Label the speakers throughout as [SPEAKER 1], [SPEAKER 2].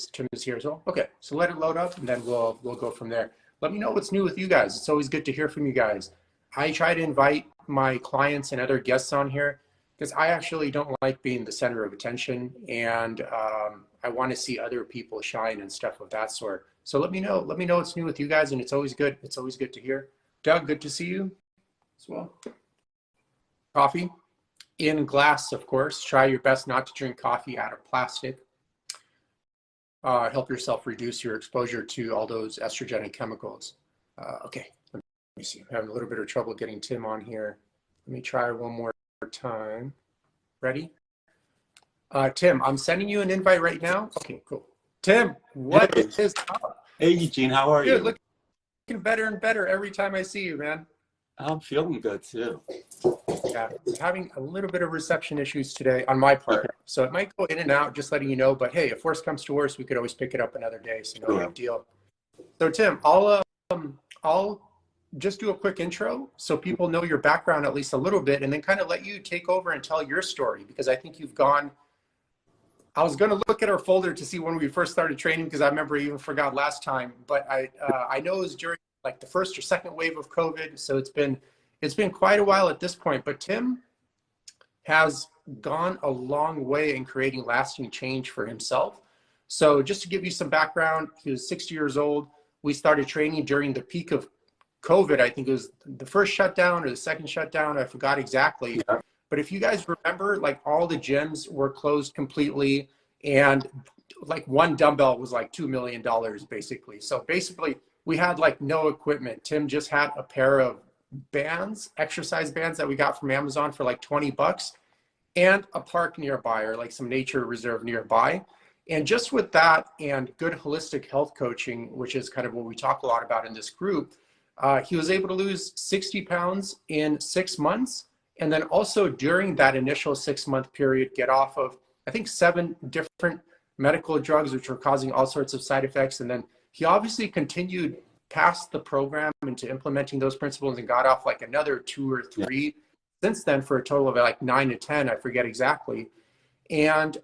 [SPEAKER 1] Tim is here as well. Okay, so let it load up and then we'll go from there. Let me know what's new with you guys. It's always good to hear from you guys. I try to invite my clients and other guests on here because I actually don't like being the center of attention, and I want to see other people shine and stuff of that sort. So let me know what's new with you guys, and it's always good to hear. Doug, good to see you as well. Coffee in glass, of course. Try your best not to drink coffee out of plastic. Help yourself reduce your exposure to all those estrogenic chemicals. Okay, let me see. I'm having a little bit of trouble getting Tim on here. Let me try one more time. Ready? Tim, I'm sending you an invite right now. Okay, cool. Tim, what is up?
[SPEAKER 2] Hey, Eugene, how are you?
[SPEAKER 1] Looking better and better every time I see you, man.
[SPEAKER 2] I'm feeling good too.
[SPEAKER 1] Yeah, I'm having a little bit of reception issues today on my part. So it might go in and out, just letting you know. But hey, if worse comes to worse, we could always pick it up another day. So no big deal. So Tim, I'll just do a quick intro so people know your background at least a little bit, and then kind of let you take over and tell your story, because I think you've gone. I was going to look at our folder to see when we first started training, because I remember I even forgot last time. But I know it was during like the first or second wave of COVID, so it's been quite a while at this point. But Tim has gone a long way in creating lasting change for himself. So just to give you some background, he was 60 years old. We started training during the peak of COVID. I think it was the first shutdown or the second shutdown. I forgot exactly. Yeah. But if you guys remember, like all the gyms were closed completely, and like one dumbbell was like $2 million basically. So basically we had like no equipment. Tim just had a pair of bands, exercise bands that we got from Amazon for like 20 bucks, and a park nearby, or like some nature reserve nearby. And just with that and good holistic health coaching, which is kind of what we talk a lot about in this group, he was able to lose 60 pounds in 6 months. And then also during that initial 6-month period, get off of, I think, 7 different medical drugs, which were causing all sorts of side effects. And then he obviously continued past the program into implementing those principles and got off like another 2 or 3 since then, for a total of like 9 to 10, I forget exactly. And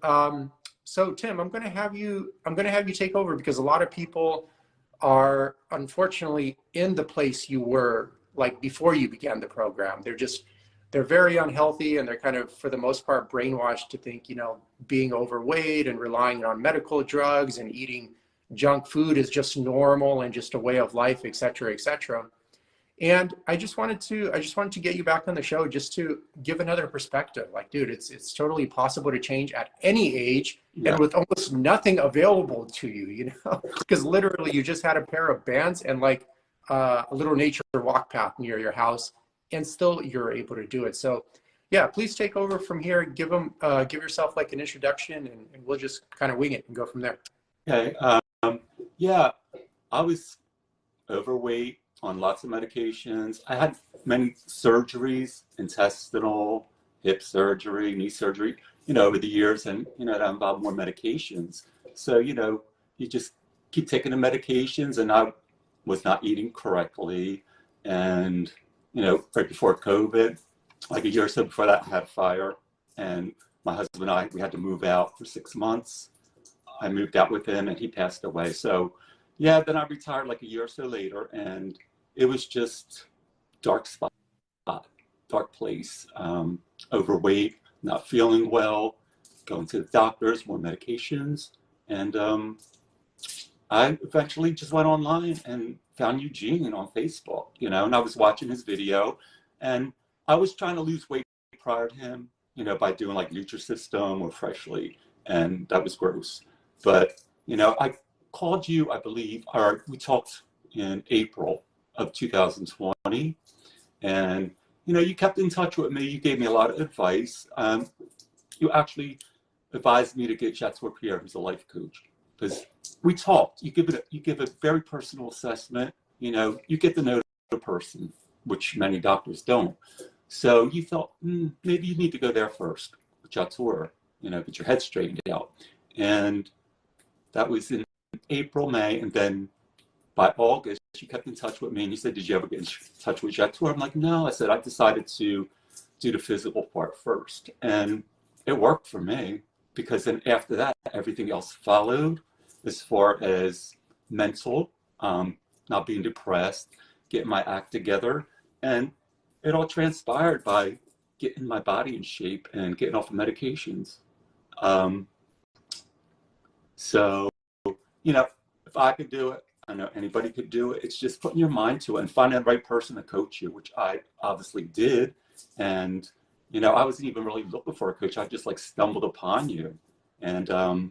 [SPEAKER 1] so Tim, I'm going to have you take over, because a lot of people are unfortunately in the place you were like before you began the program. They're very unhealthy, and they're kind of, for the most part, brainwashed to think, being overweight and relying on medical drugs and eating junk food is just normal and just a way of life, et cetera, et cetera. And I just wanted to get you back on the show just to give another perspective. Like, dude, it's totally possible to change at any age, and with almost nothing available to you, because literally you just had a pair of bands and like a little nature walk path near your house, and still you're able to do it. So yeah, please take over from here. Give yourself like an introduction, and we'll just kind of wing it and go from there.
[SPEAKER 2] Okay. Yeah, I was overweight, on lots of medications. I had many surgeries, intestinal, hip surgery, knee surgery, over the years, and, that involved more medications. So, you just keep taking the medications, and I was not eating correctly. And, right before COVID, like a year or so before that, I had fire, and my husband and I, we had to move out for 6 months. I moved out with him, and he passed away. So yeah, then I retired like a year or so later, and it was just dark spot, dark place, overweight, not feeling well, going to the doctors, more medications. And I eventually just went online and found Eugene on Facebook, and I was watching his video, and I was trying to lose weight prior to him, by doing like Nutrisystem or Freshly, and that was gross. But, I called you, I believe, or we talked in April of 2020, and, you kept in touch with me. You gave me a lot of advice. You actually advised me to get Chateau Pierre, who's a life coach, because we talked. You give a very personal assessment. You get to know the person, which many doctors don't. So you thought, maybe you need to go there first, Chateau, get your head straightened out. And that was in April, May, and then by August, you kept in touch with me, and you said, did you ever get in touch with Chateau? I'm like, no. I said, I decided to do the physical part first. And it worked for me, because then after that, everything else followed. as far as mental, not being depressed, getting my act together. And it all transpired by getting my body in shape and getting off of medications. So, if I could do it, I know anybody could do it. It's just putting your mind to it and finding the right person to coach you, which I obviously did. And, I wasn't even really looking for a coach. I just like stumbled upon you. And I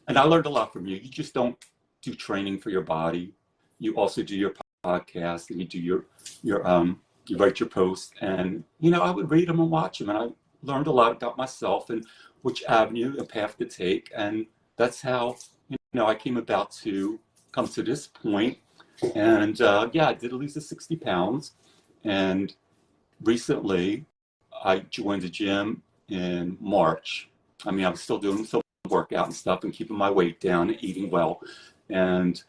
[SPEAKER 2] learned a lot from you. You just don't do training for your body. You also do your podcast, and you do your you write your posts. And, I would read them and watch them. And I learned a lot about myself and which avenue and path to take. And that's how, I came about to come to this point. And I did lose the 60 pounds. And recently I joined the gym in March. I mean, I was still doing some workout and stuff and keeping my weight down and eating well. And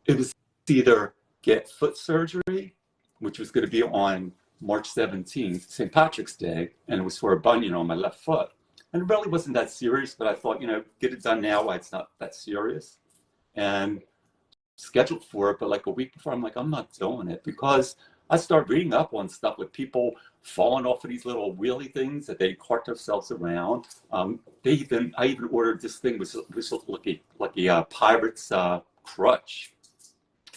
[SPEAKER 2] it was either get foot surgery, which was going to be on March 17th, St. Patrick's Day, and it was for a bunion on my left foot. And it really wasn't that serious, but I thought, get it done now while it's not that serious. And scheduled for it, but like a week before, I'm like, I'm not doing it, because I started reading up on stuff with people falling off of these little wheelie things that they cart themselves around. I even ordered this thing, which looked like a pirate's crutch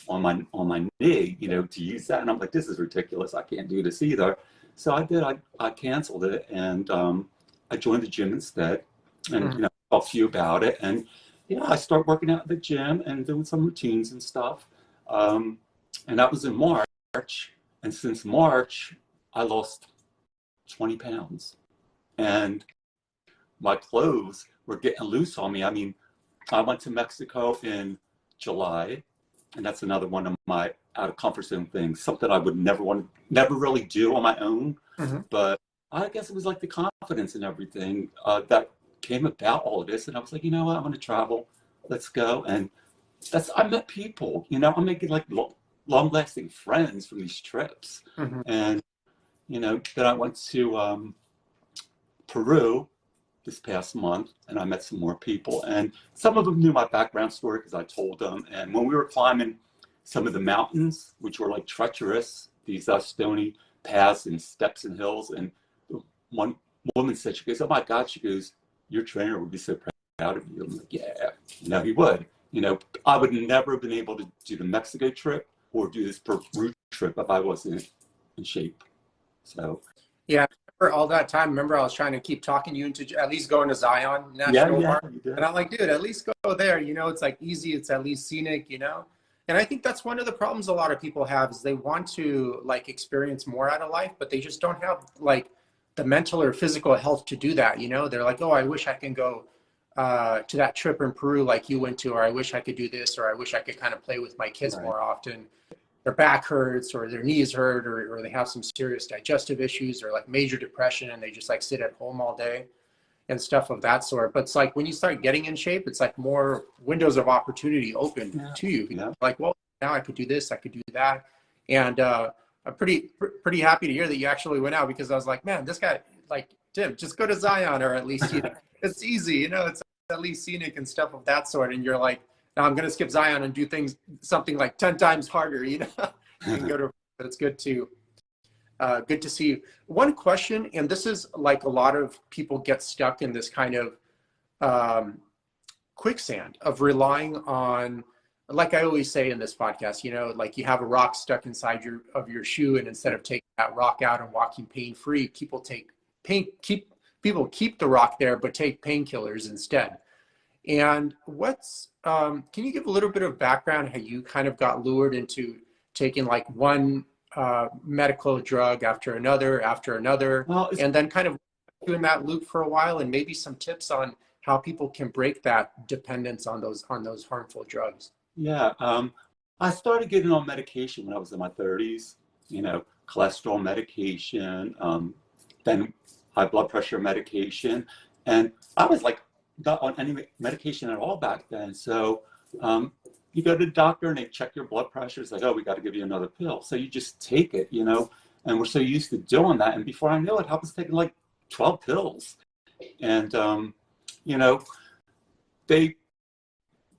[SPEAKER 2] on my knee, to use that. And I'm like, this is ridiculous. I can't do this either. So I did. I canceled it, and I joined the gym instead, and talked to you about it. And I started working out at the gym and doing some routines and stuff. And that was in March. And since March, I lost 20 pounds. And my clothes were getting loose on me. I mean, I went to Mexico in July, and that's another one of my out of comfort zone things, something I would never really do on my own. But I guess it was like the confidence and everything that came about all of this. And I was like, you know what, I'm going to travel. Let's go. And I met people, I'm making like long-lasting friends from these trips. And, then I went to Peru this past month, and I met some more people. And some of them knew my background story because I told them. And when we were climbing some of the mountains, which were like treacherous, these stony paths and steps and hills, and one woman said, she goes, "Oh my God," she goes, "your trainer would be so proud of you." I'm like, yeah, he would. I would never have been able to do the Mexico trip or do this Peru trip if I wasn't in shape. So
[SPEAKER 1] yeah, for all that time, remember I was trying to keep talking you into at least going to Zion National Park. And I'm like, dude, at least go there. It's like easy. It's at least scenic, And I think that's one of the problems a lot of people have is they want to like experience more out of life, but they just don't have like the mental or physical health to do that. They're like, oh, I wish I can go to that trip in Peru like you went to, or I wish I could do this, or I wish I could kind of play with my kids more often. Their back hurts or their knees hurt, or they have some serious digestive issues or like major depression, and they just like sit at home all day and stuff of that sort. But it's like when you start getting in shape, it's like more windows of opportunity open to you. Like, well, now I could do this, I could do that. And I'm pretty happy to hear that you actually went out, because I was like, man, this guy, like, Tim, just go to Zion, or at least it's easy, it's at least scenic and stuff of that sort. And you're like, now I'm going to skip Zion and do something like 10 times harder, and go to. But it's good to see you. One question, and this is like a lot of people get stuck in this kind of quicksand of relying on, like I always say in this podcast, like you have a rock stuck inside your shoe, and instead of taking that rock out and walking pain-free, people keep the rock there, but take painkillers instead. And can you give a little bit of background how you kind of got lured into taking like one medical drug after another, and then kind of doing that loop for a while, and maybe some tips on how people can break that dependence on those harmful drugs?
[SPEAKER 2] Yeah, I started getting on medication when I was in my 30s, cholesterol medication, then high blood pressure medication. And I was like, not on any medication at all back then. So you go to the doctor and they check your blood pressure. It's like, oh, we got to give you another pill. So you just take it, and we're so used to doing that. And before I knew it, I was taking like 12 pills. And you know, they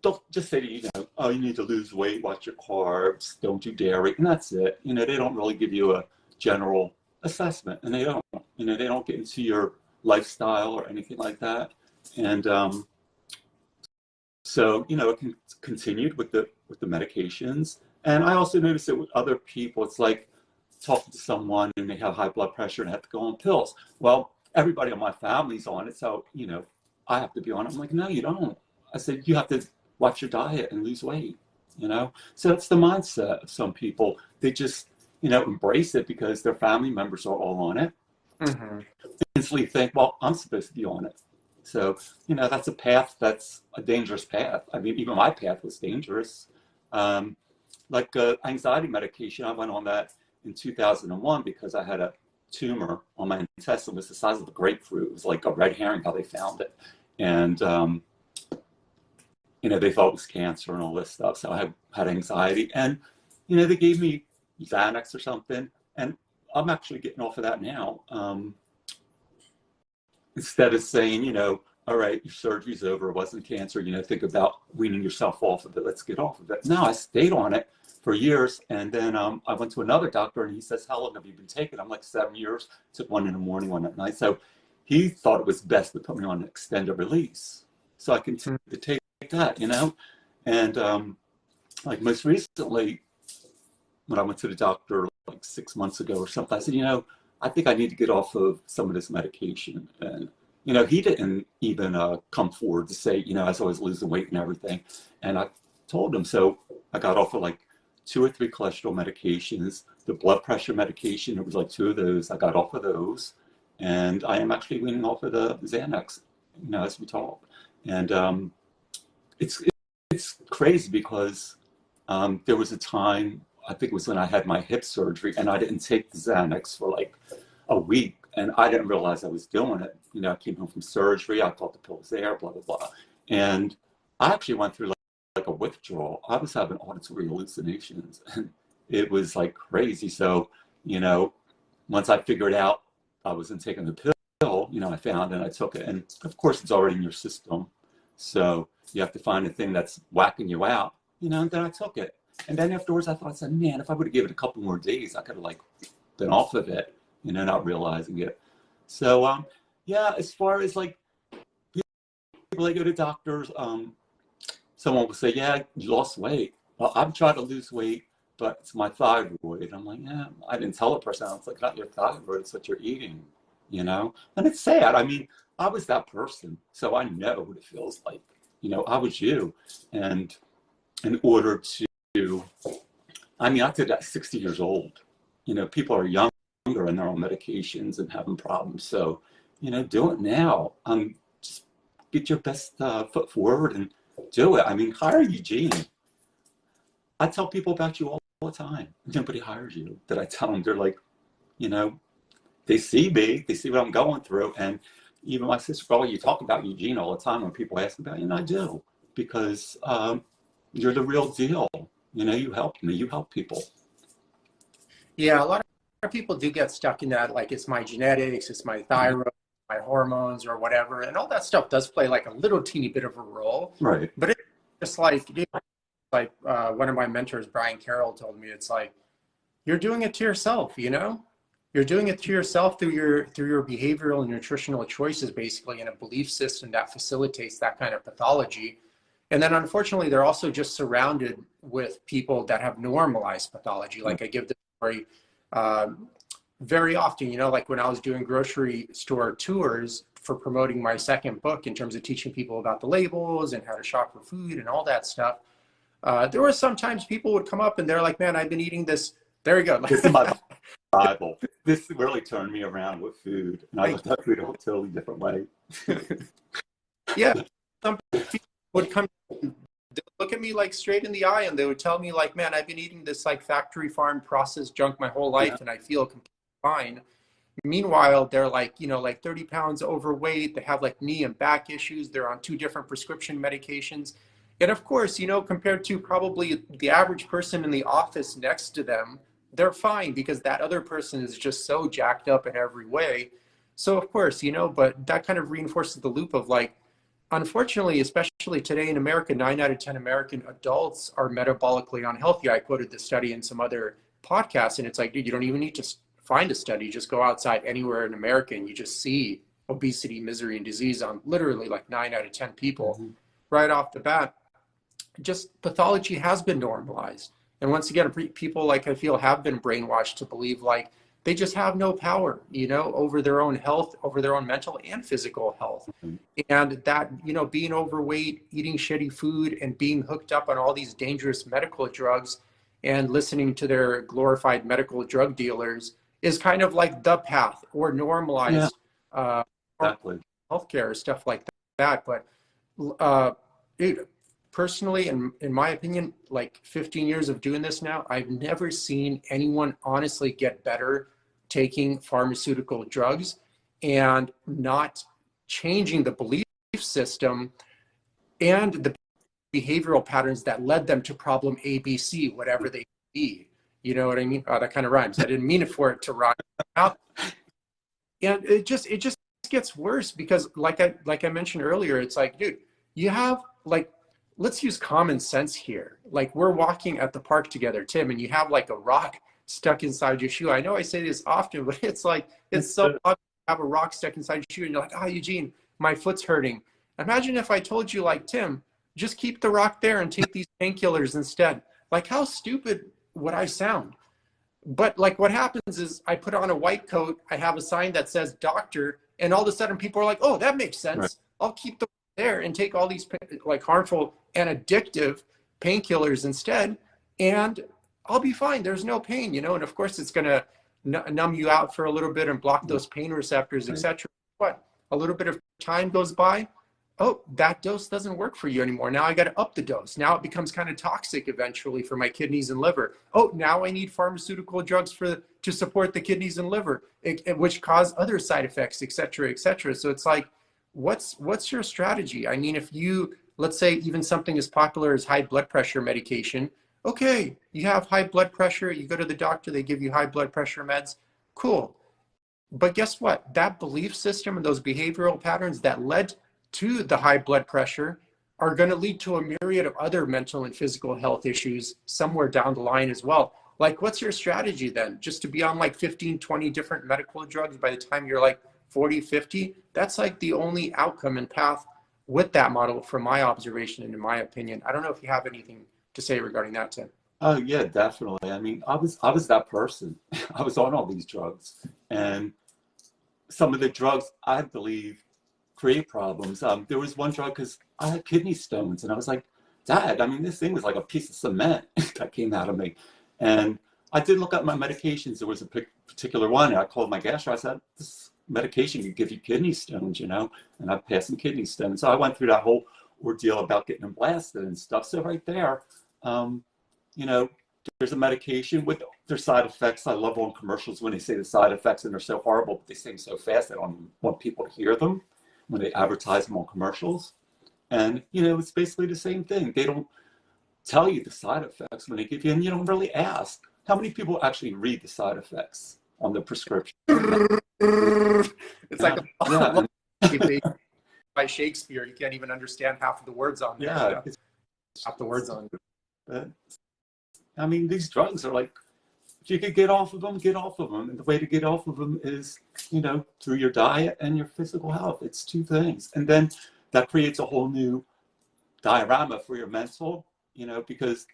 [SPEAKER 2] don't just say to you, you know, oh, you need to lose weight, watch your carbs, don't do dairy, and that's it. You know, they don't really give you a general assessment, and they don't, you know, they don't get into your lifestyle or anything like that. And so, you know, it continued with the medications. And I also noticed that with other people, it's like talking to someone and they have high blood pressure and have to go on pills. Well, everybody in my family's on it, so, you know, I have to be on it. I'm like, no, you don't. I said, you have to watch your diet and lose weight, you know? So that's the mindset of some people. They just, you know, embrace it because their family members are all on it. Mm-hmm. Instantly think, well, I'm supposed to be on it. So, you know, that's a path, that's a dangerous path. I mean, even my path was dangerous. Like anxiety medication, I went on that in 2001 because I had a tumor on my intestine. It was the size of a grapefruit. It was like a red herring how they found it. And, you know, they thought it was cancer and all this stuff. So I had anxiety. And, you know, they gave me Xanax or something. And I'm actually getting off of that now. Instead of saying, you know, all right, your surgery's over, it wasn't cancer, you know, think about weaning yourself off of it, let's get off of it. No, I stayed on it for years. And then I went to another doctor and he says, how long have you been taking? I'm like 7 years, took one in the morning, one at night. So he thought it was best to put me on an extended release. So I continued to take that, you know. And like most recently, when I went to the doctor like 6 months ago or something, I said, you know, I think I need to get off of some of this medication. And, you know, he didn't even come forward to say, you know, as I was losing weight and everything. And I told him, so I got off of like 2 or 3 cholesterol medications, the blood pressure medication, it was like 2 of those. I got off of those. And I am actually weaning off of the Xanax, you know, as we talk. And it's crazy because there was a time, I think it was when I had my hip surgery, and I didn't take the Xanax for like a week, and I didn't realize I was doing it. You know, I came home from surgery, I thought the pill was there, blah, blah, blah. And I actually went through like a withdrawal. I was having auditory hallucinations, and it was like crazy. So, you know, once I figured out I wasn't taking the pill, you know, I found and I took it. And of course, it's already in your system. So you have to find a thing that's whacking you out, you know, and then I took it. And then afterwards, I said, man, if I would have given it a couple more days, I could have like been off of it, you know, not realizing it. So, yeah, as far as like people that go to doctors, someone will say, yeah, you lost weight. Well, I'm trying to lose weight, but it's my thyroid. I'm like, yeah, I didn't tell the person. It's like, not your thyroid, it's what you're eating, you know? And it's sad. I mean, I was that person, so I know what it feels like. You know, I was you. And in order to, I mean, I did that 60 years old. You know, people are younger and they're on medications and having problems. So, you know, do it now. Just get your best foot forward and do it. I mean, hire Eugene. I tell people about you all the time. Nobody hires you. That I tell them, they're like, you know, they see me, they see what I'm going through. And even my sister, oh, you talk about Eugene all the time when people ask about you, and I do, because you're the real deal. You know, you helped me, you help people.
[SPEAKER 1] Yeah, a lot of people do get stuck in that, like it's my genetics, it's my thyroid, my hormones or whatever. And all that stuff does play like a little teeny bit of a role.
[SPEAKER 2] Right.
[SPEAKER 1] But it's just like, one of my mentors, Brian Carroll, told me, it's like, you're doing it to yourself, you know? You're doing it to yourself through your behavioral and nutritional choices, basically, in a belief system that facilitates that kind of pathology. And then unfortunately, they're also just surrounded with people that have normalized pathology. Like I give the story very often, you know, like when I was doing grocery store tours for promoting my second book in terms of teaching people about the labels and how to shop for food and all that stuff. There were sometimes people would come up and they're like, man, I've been eating this. There you go.
[SPEAKER 2] This is my Bible. This really turned me around with food. And I looked at food a totally different way.
[SPEAKER 1] Yeah. Some people would come, look at me like straight in the eye and they would tell me like, man, I've been eating this like factory farm processed junk my whole life and I feel completely fine. Meanwhile, they're like, you know, like 30 pounds overweight. They have like knee and back issues. They're on 2 different prescription medications. And of course, you know, compared to probably the average person in the office next to them, they're fine because that other person is just so jacked up in every way. So of course, you know, but that kind of reinforces the loop of like, unfortunately, especially today in America, 9 out of 10 American adults are metabolically unhealthy. I quoted the study in some other podcasts, and it's like, dude, you don't even need to find a study. Just go outside anywhere in America, and you just see obesity, misery, and disease on literally like 9 out of 10 people right off the bat. Just pathology has been normalized. And once again, people like I feel have been brainwashed to believe like they just have no power, over their own health, over their own mental and physical health. And that, being overweight, eating shitty food, and being hooked up on all these dangerous medical drugs and listening to their glorified medical drug dealers is kind of like the path or normalized
[SPEAKER 2] Exactly.
[SPEAKER 1] healthcare, stuff like that. But dude, personally, in my opinion, like 15 years of doing this now, I've never seen anyone honestly get better taking pharmaceutical drugs and not changing the belief system and the behavioral patterns that led them to problem ABC, whatever they be. You know what I mean? Oh, that kind of rhymes. I didn't mean it for it to rhyme out. And it just gets worse because like I mentioned earlier, it's like, dude, you have like, let's use common sense here. Like we're walking at the park together, Tim, and you have like a rock stuck inside your shoe. I know I say this often, but it's like, it's so obvious to have a rock stuck inside your shoe and you're like, oh, Eugene, my foot's hurting. Imagine if I told you like, Tim, just keep the rock there and take these painkillers instead. Like how stupid would I sound? But like what happens is I put on a white coat, I have a sign that says doctor, and all of a sudden people are like, oh, that makes sense. Right. I'll keep the there and take all these like harmful and addictive painkillers instead, and I'll be fine. There's no pain, and of course it's going to numb you out for a little bit and block those pain receptors, etc. But a little bit of time goes by. Oh, that dose doesn't work for you anymore. Now I got to up the dose. Now it becomes kind of toxic eventually for my kidneys and liver. Oh, now I need pharmaceutical drugs to support the kidneys and liver, which cause other side effects, etc., etc. So it's like, what's your strategy? I mean, if you, let's say even something as popular as high blood pressure medication, okay, you have high blood pressure, you go to the doctor, they give you high blood pressure meds, cool. But guess what? That belief system and those behavioral patterns that led to the high blood pressure are going to lead to a myriad of other mental and physical health issues somewhere down the line as well. Like, what's your strategy then? Just to be on like 15, 20 different medical drugs by the time you're like 40, 50? That's like the only outcome and path with that model from my observation and in my opinion. I don't know if you have anything to say regarding that, Tim.
[SPEAKER 2] Oh yeah, definitely. I mean, I was that person. I was on all these drugs, and some of the drugs I believe create problems. There was one drug because I had kidney stones, and I was like, Dad, I mean, this thing was like a piece of cement that came out of me. And I did look up my medications. There was a particular one, and I called my gastro. I said, this medication could give you kidney stones, and I've passed some kidney stones. So I went through that whole ordeal about getting them blasted and stuff. So right there, there's a medication with their side effects. I love on commercials when they say the side effects and they're so horrible, but they say them so fast, I don't want people to hear them when they advertise them on commercials. And, it's basically the same thing. They don't tell you the side effects when they give you, and you don't really ask. How many people actually read the side effects on the prescription?
[SPEAKER 1] It's like by Shakespeare, you can't even understand half of the words on there.
[SPEAKER 2] Yeah.
[SPEAKER 1] Half the words on it.
[SPEAKER 2] I mean, these drugs are like, if you could get off of them, get off of them. And the way to get off of them is, through your diet and your physical health. It's two things. And then that creates a whole new diorama for your mental, because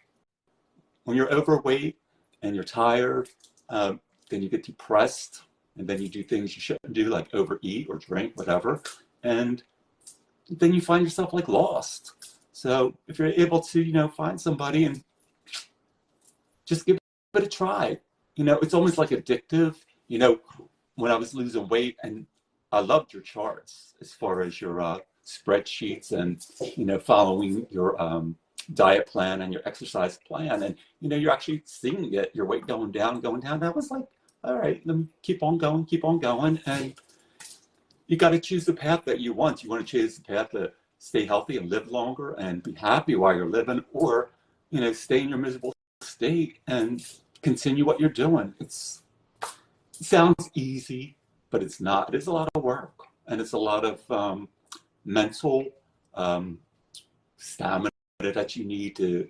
[SPEAKER 2] when you're overweight and you're tired, then you get depressed, and then you do things you shouldn't do, like overeat or drink, whatever. And then you find yourself like lost. So if you're able to, find somebody and just give it a try. It's almost like addictive. When I was losing weight, and I loved your charts as far as your spreadsheets and, following your diet plan and your exercise plan. And, you're actually seeing it, your weight going down. And I was like, all right, let me keep on going. And you got to choose the path that you want. You want to choose the path to stay healthy and live longer and be happy while you're living, or, stay in your miserable state and continue what you're doing. It sounds easy, but it's not. It's a lot of work, and it's a lot of mental um, stamina that you need to,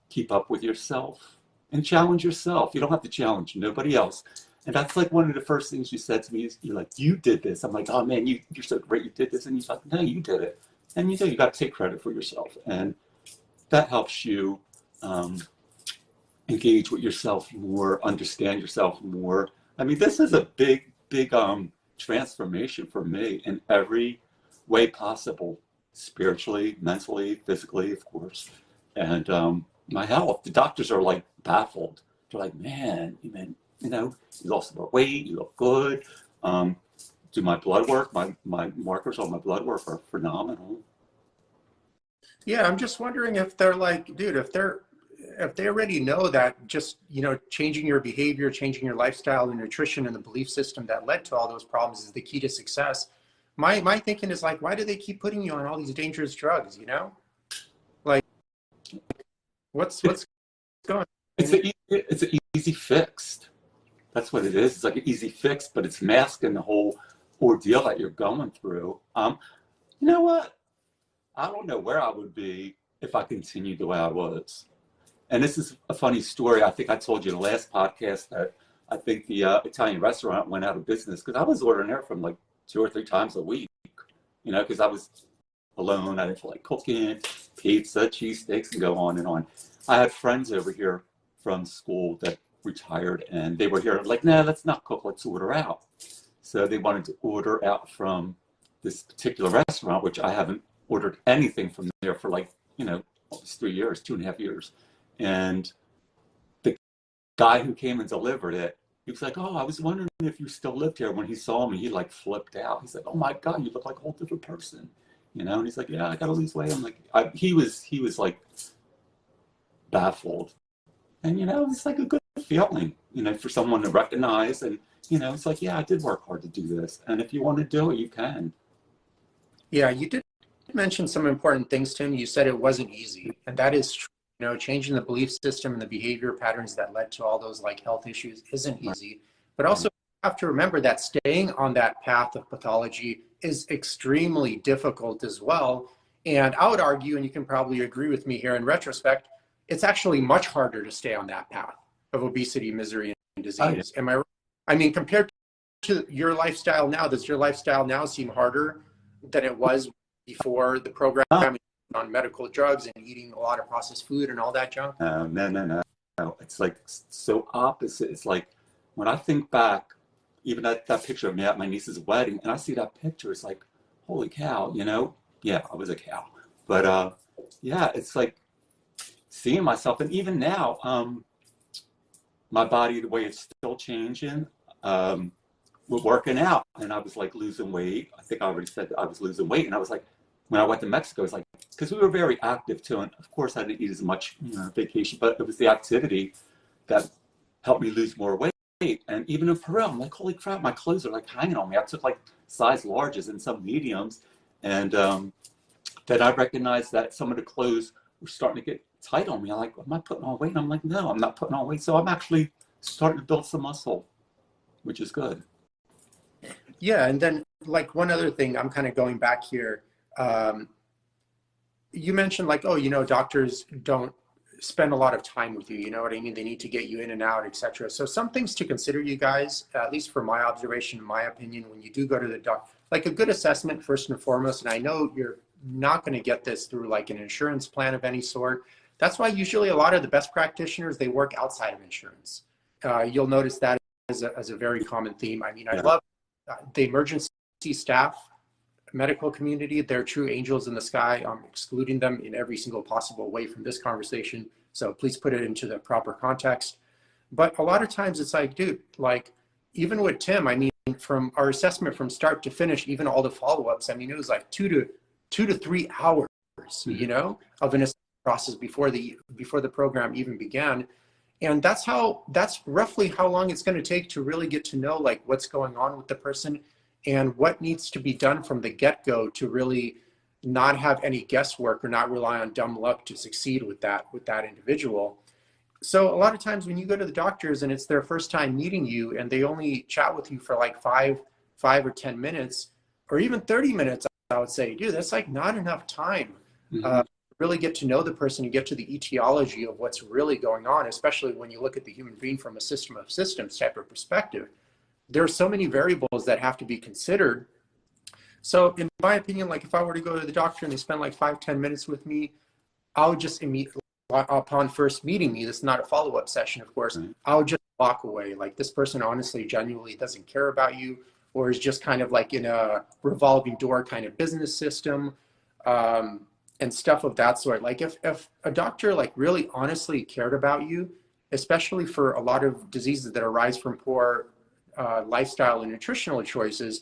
[SPEAKER 2] keep up with yourself and challenge yourself. You don't have to challenge nobody else. And that's like one of the first things you said to me is, you're like, you did this. I'm like, oh man, you're so great, you did this. And you're like, no, you did it. And you got to take credit for yourself. And that helps you engage with yourself more, understand yourself more. I mean, this is a big transformation for me in every way possible, spiritually, mentally, physically, of course. And my health, the doctors are like baffled. They're like, man, you lost more weight, you look good. Do my blood work, my markers on my blood work are phenomenal.
[SPEAKER 1] Yeah, I'm just wondering if they're like, dude, if they already know that just, changing your behavior, changing your lifestyle and nutrition and the belief system that led to all those problems is the key to success. My thinking is like, why do they keep putting you on all these dangerous drugs, Like, what's going on?
[SPEAKER 2] It's an easy fix. That's what it is. It's like an easy fix, but it's masking the whole ordeal that you're going through. You know what? I don't know where I would be if I continued the way I was. And this is a funny story. I think I told you in the last podcast that I think the Italian restaurant went out of business because I was ordering there from like 2 or 3 times a week, because I was alone. I didn't feel like cooking, pizza, cheesesteaks, and go on and on. I had friends over here from school that retired, and they were here like, nah, let's not cook, let's order out. So they wanted to order out from this particular restaurant, which I haven't ordered anything from there for like, almost 3 years, 2.5 years. And the guy who came and delivered it, he was like, oh, I was wondering if you still lived here. When he saw me, he like flipped out. He's like, oh my God, you look like a whole different person. And he's like, yeah, I gotta lose weight. I'm like, he was like baffled. And, it's like a good feeling, for someone to recognize. And, it's like, yeah, I did work hard to do this. And if you want to do it, you can.
[SPEAKER 1] Yeah, you did mention some important things, Tim. You said it wasn't easy, and that is true. Changing the belief system and the behavior patterns that led to all those like health issues isn't easy. But also you have to remember that staying on that path of pathology is extremely difficult as well. And I would argue, and you can probably agree with me here in retrospect, it's actually much harder to stay on that path of obesity, misery, and disease. Oh, yeah. Am I right? I mean, compared to your lifestyle now, does your lifestyle now seem harder than it was before the program? On medical drugs and eating a lot of processed food and all that junk?
[SPEAKER 2] No. It's like so opposite. It's like when I think back, even that picture of me at my niece's wedding, and I see that picture, it's like, holy cow, Yeah, I was a cow. But yeah, it's like seeing myself. And even now, my body, the way it's still changing, we're working out. And I was like losing weight. I think I already said that I was losing weight. And I was like, when I went to Mexico, it's like, because we were very active too. And of course I didn't eat as much vacation, but it was the activity that helped me lose more weight. And even in Peru, I'm like, holy crap, my clothes are like hanging on me. I took like size larges and some mediums. And then I recognized that some of the clothes were starting to get tight on me. I'm like, am I putting on weight? And I'm like, no, I'm not putting on weight. So I'm actually starting to build some muscle, which is good.
[SPEAKER 1] Yeah. And then like one other thing, I'm kind of going back here. You mentioned like, doctors don't spend a lot of time with you. You know what I mean? They need to get you in and out, etc. So some things to consider, you guys, at least from my observation, in my opinion, when you do go to the doctor, like a good assessment first and foremost. And I know you're not going to get this through like an insurance plan of any sort. That's why usually a lot of the best practitioners, they work outside of insurance. You'll notice that as a very common theme. I mean, I love the emergency staff, medical community. They're true angels in the sky. I'm excluding them in every single possible way from this conversation. So please put it into the proper context. But a lot of times it's like, dude, like even with Tim, I mean, from our assessment from start to finish, even all the follow-ups, I mean, it was like 2 to 3 hours, of an assessment process before the program even began. And that's roughly how long it's going to take to really get to know like what's going on with the person and what needs to be done from the get-go to really not have any guesswork or not rely on dumb luck to succeed with that individual. So a lot of times when you go to the doctors and it's their first time meeting you and they only chat with you for like 5 or 10 minutes or even 30 minutes, I would say, dude, that's like not enough time.
[SPEAKER 2] Mm-hmm.
[SPEAKER 1] Really get to know the person, you get to the etiology of what's really going on, especially when you look at the human being from a system of systems type of perspective. There are so many variables that have to be considered. So in my opinion, like if I were to go to the doctor and they spend like 5-10 minutes with me, I would just immediately, upon first meeting me, this is not a follow-up session, of course,
[SPEAKER 2] Right.
[SPEAKER 1] I would just walk away. Like this person honestly, genuinely doesn't care about you, or is just kind of like in a revolving door kind of business system. And stuff of that sort. Like if a doctor like really honestly cared about you, especially for a lot of diseases that arise from poor lifestyle and nutritional choices,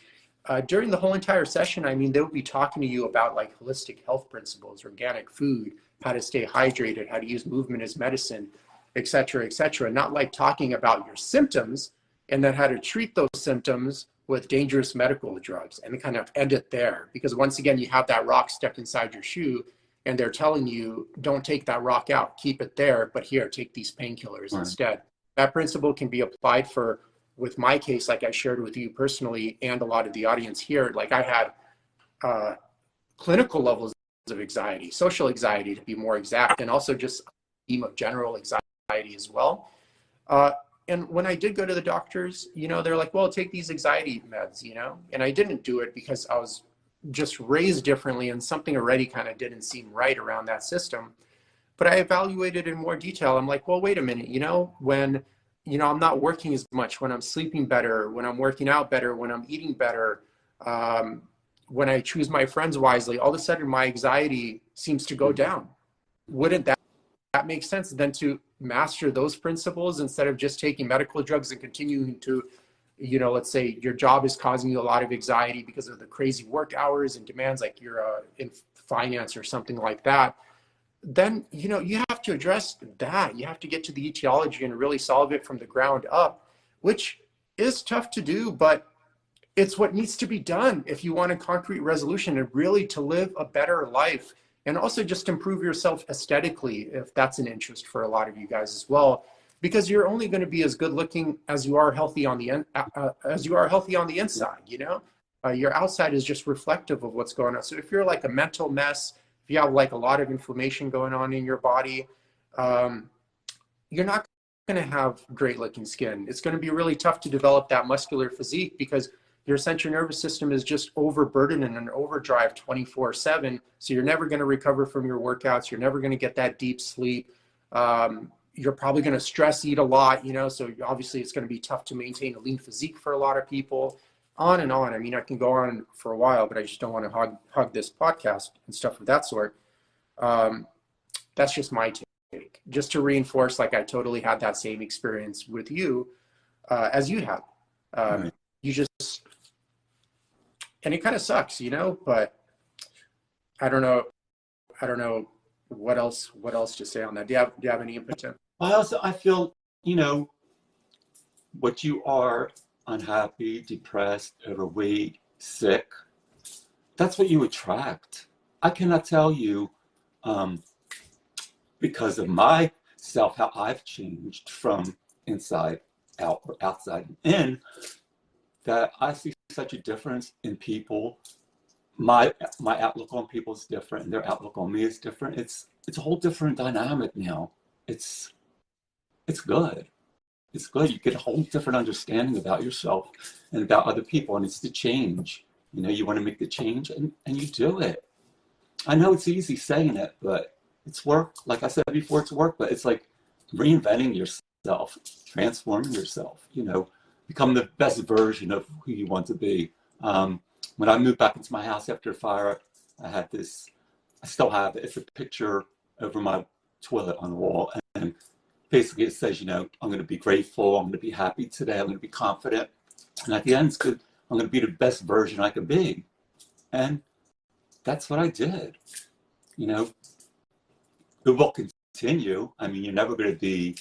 [SPEAKER 1] during the whole entire session, I mean, they would be talking to you about like holistic health principles, organic food, how to stay hydrated, how to use movement as medicine, et cetera, not like talking about your symptoms and then how to treat those symptoms with dangerous medical drugs and kind of end it there. Because once again, you have that rock stuck inside your shoe and they're telling you, don't take that rock out, keep it there, but here, take these painkillers
[SPEAKER 2] Right.
[SPEAKER 1] instead. That principle can be applied for, with my case, like I shared with you personally and a lot of the audience here, like I had clinical levels of anxiety, social anxiety to be more exact, and also just a theme of general anxiety as well. And when I did go to the doctors, you know, they're like, well, take these anxiety meds, you know, and I didn't do it because I was just raised differently and something already kind of didn't seem right around that system. But I evaluated in more detail. I'm like, well, wait a minute, you know, when, you know, I'm not working as much, when I'm sleeping better, when I'm working out better, when I'm eating better, when I choose my friends wisely, all of a sudden my anxiety seems to go down. Wouldn't that make sense then to master those principles instead of just taking medical drugs and continuing to, you know, let's say your job is causing you a lot of anxiety because of the crazy work hours and demands, like you're in finance or something like that, then, you know, you have to address that. You have to get to the etiology and really solve it from the ground up, which is tough to do, but it's what needs to be done if you want a concrete resolution and really to live a better life, and also just improve yourself aesthetically, if that's an interest for a lot of you guys as well, because you're only going to be as good looking as you are healthy on the inside. You know, your outside is just reflective of what's going on. So if you're like a mental mess, if you have like a lot of inflammation going on in your body, you're not going to have great looking skin. It's going to be really tough to develop that muscular physique because your central nervous system is just overburdened and in overdrive 24/7. So you're never going to recover from your workouts. You're never going to get that deep sleep. You're probably going to stress eat a lot, you know, so obviously it's going to be tough to maintain a lean physique for a lot of people, on and on. I mean, I can go on for a while, but I just don't want to hug this podcast and stuff of that sort. That's just my take. Just to reinforce, like I totally had that same experience with you as you had.
[SPEAKER 2] Right.
[SPEAKER 1] You just, and it kind of sucks, you know, but I don't know what else to say on that. Do you have any input, Tim?
[SPEAKER 2] I feel, you know, what you are, unhappy, depressed, overweight, sick, that's what you attract. I cannot tell you, because of myself, how I've changed from inside out or outside in, that I see such a difference in people. My outlook on people is different, and their outlook on me is different. It's a whole different dynamic now. It's good. It's good. You get a whole different understanding about yourself and about other people, and it's the change. You know, you want to make the change, and you do it. I know it's easy saying it, but it's work. Like I said before, it's work, but it's like reinventing yourself, transforming yourself, you know, become the best version of who you want to be. When I moved back into my house after the fire, I had this, I still have it. It's a picture over my toilet on the wall. And basically it says, you know, I'm going to be grateful. I'm going to be happy today. I'm going to be confident. And at the end, it's good. I'm going to be the best version I can be. And that's what I did. You know, it will continue. I mean, you're never going to be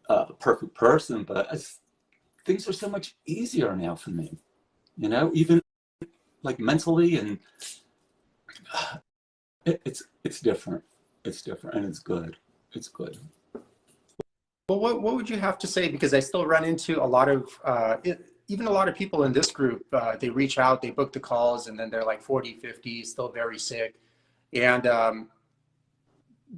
[SPEAKER 2] a perfect person, but things are so much easier now for me. You know, even like mentally, and it's different. It's different, and it's good. It's good.
[SPEAKER 1] Well, what would you have to say? Because I still run into a lot of even a lot of people in this group, they reach out, they book the calls, and then they're like 40, 50, still very sick. And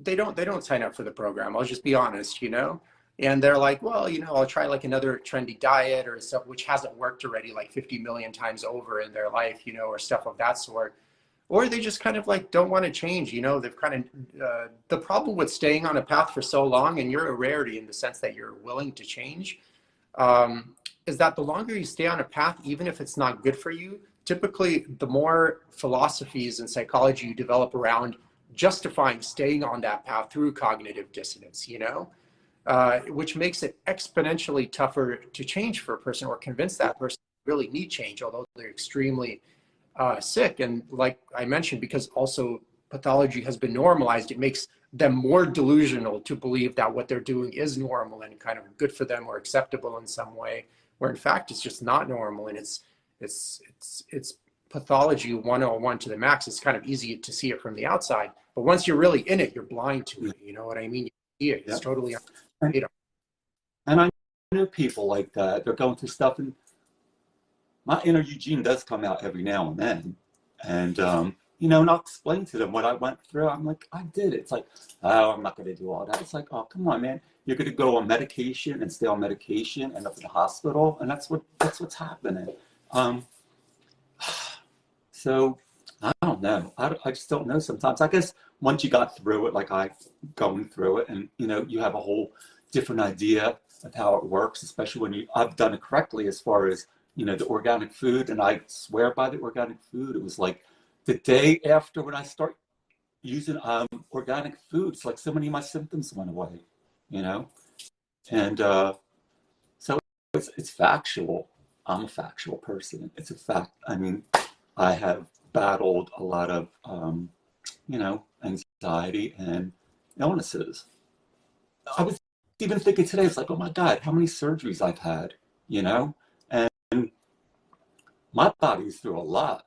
[SPEAKER 1] they don't sign up for the program. I'll just be honest, you know? And they're like, well, you know, I'll try like another trendy diet or stuff, which hasn't worked already like 50 million times over in their life, you know, or stuff of that sort. Or they just kind of like don't want to change, you know. They've kind of the problem with staying on a path for so long, and you're a rarity in the sense that you're willing to change, is that the longer you stay on a path, even if it's not good for you, typically the more philosophies and psychology you develop around justifying staying on that path through cognitive dissonance, you know, which makes it exponentially tougher to change for a person or convince that person really need change, although they're extremely sick. And like I mentioned, because also pathology has been normalized, it makes them more delusional to believe that what they're doing is normal and kind of good for them or acceptable in some way, where in fact it's just not normal. And it's pathology 101 to the max. It's kind of easy to see it from the outside, but once you're really in it, you're blind to it. You know what I mean? You see it. It's totally unreal.
[SPEAKER 2] And I know people like that. They're going through stuff, and my inner Eugene does come out every now and then. And, you know, and I'll explain to them what I went through. I'm like, I did it. It's like, oh, I'm not going to do all that. It's like, oh, come on, man. You're going to go on medication and stay on medication, end up in the hospital. And that's what's happening. So I don't know. I just don't know sometimes. I guess once you got through it, like I going through it, and, you know, you have a whole different idea of how it works, especially when I've done it correctly as far as, you know, the organic food. And I swear by the organic food. It was like the day after when I start using organic foods, like so many of my symptoms went away, you know? And so it's factual. I'm a factual person. It's a fact. I mean, I have battled a lot of, you know, anxiety and illnesses. I was even thinking today, it's like, oh my God, how many surgeries I've had, you know? And my body's through a lot.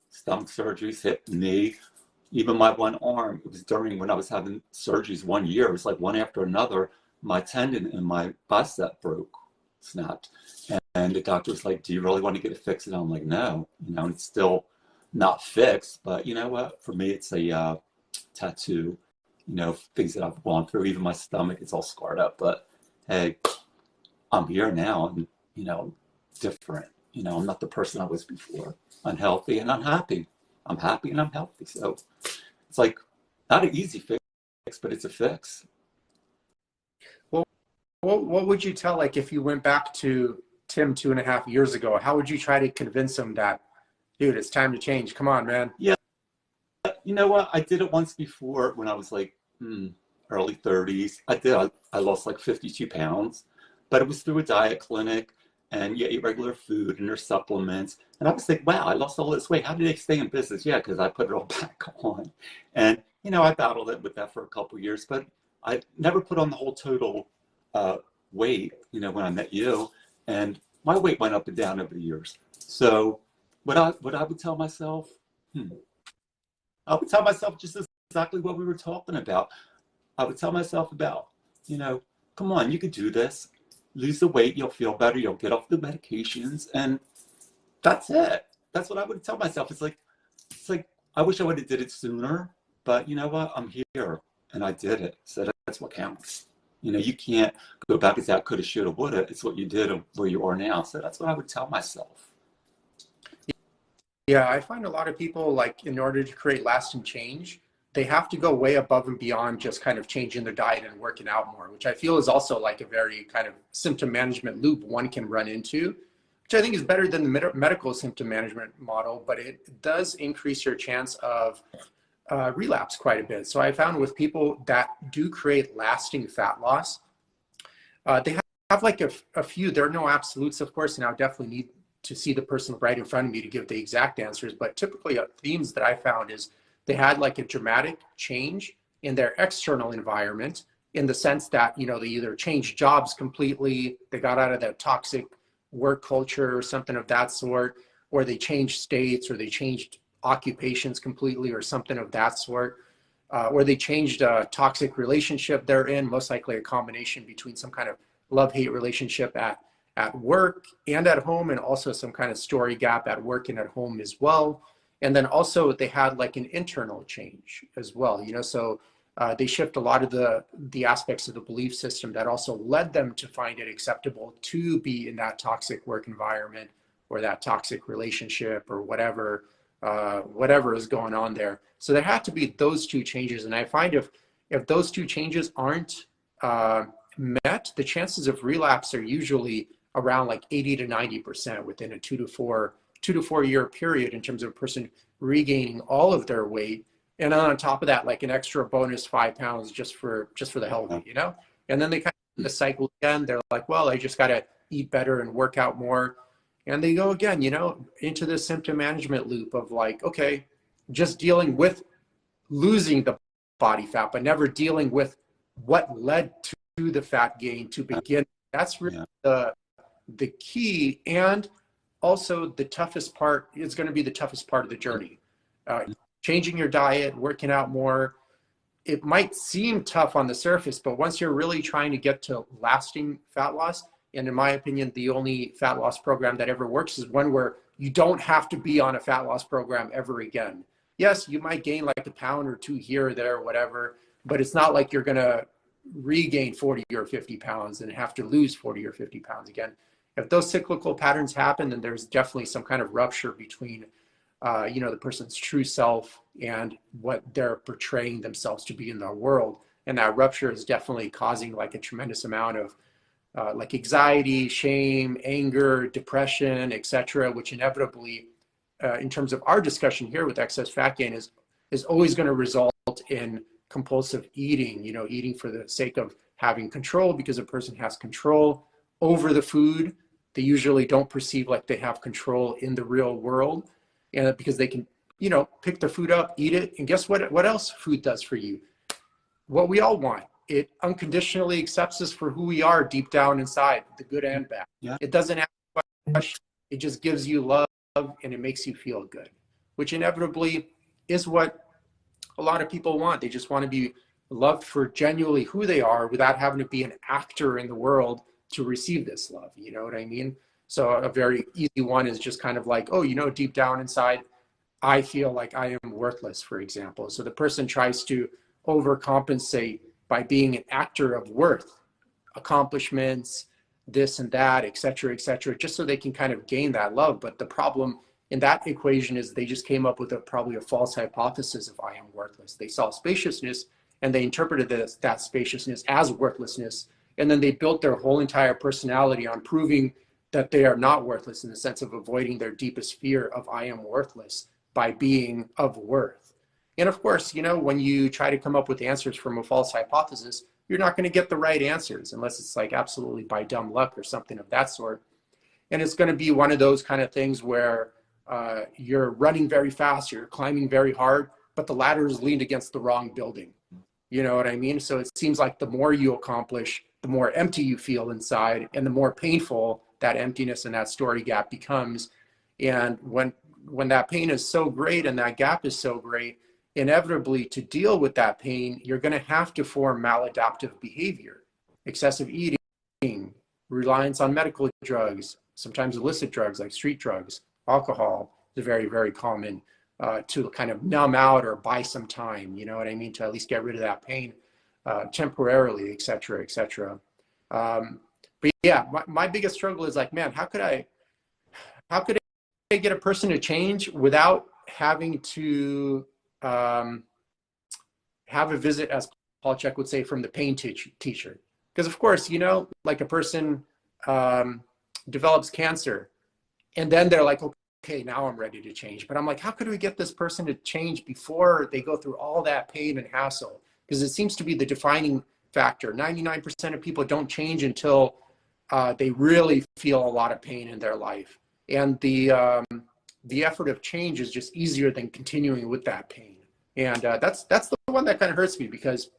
[SPEAKER 2] Stomach surgeries, hip, knee, even my one arm. It was during when I was having surgeries 1 year. It was like one after another. My tendon in my bicep broke, snapped. And the doctor was like, do you really want to get it fixed? And I'm like, no, you know, it's still not fixed. But you know what? For me, it's a tattoo, you know, things that I've gone through. Even my stomach, it's all scarred up. But hey, I'm here now and, you know, different. You know, I'm not the person I was before. Unhealthy and unhappy. I'm happy and I'm healthy. So it's like not an easy fix, but it's a fix.
[SPEAKER 1] Well, what would you tell, like, if you went back to Tim 2.5 years ago, how would you try to convince him that, dude, it's time to change? Come on, man.
[SPEAKER 2] Yeah. You know what? I did it once before when I was like early 30s. I lost like 52 pounds, but it was through a diet clinic. And you eat regular food and there's supplements. And I was like, wow, I lost all this weight. How did they stay in business? Yeah, because I put it all back on. And, you know, I battled it with that for a couple of years, but I never put on the whole total weight, you know, when I met you. And my weight went up and down over the years. So what I would tell myself, I would tell myself just exactly what we were talking about. I would tell myself about, you know, come on, you could do this. Lose the weight, you'll feel better, you'll get off the medications, and that's it. That's what I would tell myself. It's like I wish I would have did it sooner, but you know what? I'm here and I did it. So that's what counts. You know, you can't go back and say I could have, should have, would have. It's what you did and where you are now. So that's what I would tell myself.
[SPEAKER 1] Yeah, I find a lot of people, like, in order to create lasting change, they have to go way above and beyond just kind of changing their diet and working out more, which I feel is also like a very kind of symptom management loop one can run into, which I think is better than the medical symptom management model, but it does increase your chance of relapse quite a bit. So I found with people that do create lasting fat loss, they have like a few, there are no absolutes, of course, and I definitely need to see the person right in front of me to give the exact answers, but typically themes that I found is they had like a dramatic change in their external environment, in the sense that, you know, they either changed jobs completely, they got out of that toxic work culture or something of that sort, or they changed states, or they changed occupations completely or something of that sort, or they changed a toxic relationship they're in, most likely a combination between some kind of love-hate relationship at work and at home, and also some kind of story gap at work and at home as well. And then also they had like an internal change as well, you know, so they shift a lot of the aspects of the belief system that also led them to find it acceptable to be in that toxic work environment or that toxic relationship or whatever is going on there. So there had to be those two changes. And I find if those two changes aren't met, the chances of relapse are usually around like 80 to 90% within a 2 to 4 year period in terms of a person regaining all of their weight. And on top of that, like an extra bonus 5 pounds just for the hell of it, you know? And then they kind of the cycle again. They're like, well, I just got to eat better and work out more. And they go again, you know, into the symptom management loop of like, okay, just dealing with losing the body fat, but never dealing with what led to the fat gain to begin. That's really the key. And also the toughest part is going to be the toughest part of the journey. Changing your diet, working out more. It might seem tough on the surface, but once you're really trying to get to lasting fat loss, and in my opinion, the only fat loss program that ever works is one where you don't have to be on a fat loss program ever again. Yes, you might gain like a pound or two here or there, or whatever, but it's not like you're going to regain 40 or 50 pounds and have to lose 40 or 50 pounds again. If those cyclical patterns happen, then there's definitely some kind of rupture between you know, the person's true self and what they're portraying themselves to be in the world. And that rupture is definitely causing like a tremendous amount of like anxiety, shame, anger, depression, etc., which inevitably, in terms of our discussion here with excess fat gain, is always going to result in compulsive eating, you know, eating for the sake of having control, because a person has control over the food. They usually don't perceive like they have control in the real world. And because they can, you know, pick the food up, eat it, and guess what else food does for you? What we all want. It unconditionally accepts us for who we are deep down inside, the good and bad. Yeah. It doesn't ask questions. It just gives you love and it makes you feel good, which inevitably is what a lot of people want. They just want to be loved for genuinely who they are without having to be an actor in the world to receive this love. You know what I mean? So a very easy one is just kind of like, oh, you know, deep down inside, I feel like I am worthless, for example. So the person tries to overcompensate by being an actor of worth, accomplishments, this and that, et cetera, just so they can kind of gain that love. But the problem in that equation is they just came up with probably a false hypothesis of I am worthless. They saw spaciousness and they interpreted that spaciousness as worthlessness. And then they built their whole entire personality on proving that they are not worthless, in the sense of avoiding their deepest fear of I am worthless by being of worth. And of course, you know, when you try to come up with answers from a false hypothesis, you're not going to get the right answers unless it's like absolutely by dumb luck or something of that sort. And it's going to be one of those kind of things where you're running very fast, you're climbing very hard, but the ladder is leaned against the wrong building. You know what I mean? So it seems like the more you accomplish, the more empty you feel inside, and the more painful that emptiness and that story gap becomes. And when that pain is so great and that gap is so great, inevitably to deal with that pain, you're going to have to form maladaptive behavior, excessive eating, reliance on medical drugs, sometimes illicit drugs like street drugs, alcohol is very, very common, to kind of numb out or buy some time, you know what I mean, to at least get rid of that pain temporarily, et cetera, et cetera. But yeah, my biggest struggle is like, man, how could I get a person to change without having to have a visit, as Paul Chek would say, from the pain teacher? Because of course, you know, like a person develops cancer and then they're like, okay, now I'm ready to change. But I'm like, how could we get this person to change before they go through all that pain and hassle? Because it seems to be the defining factor. 99% of people don't change until they really feel a lot of pain in their life. And the effort of change is just easier than continuing with that pain. And that's the one that kind of hurts me, because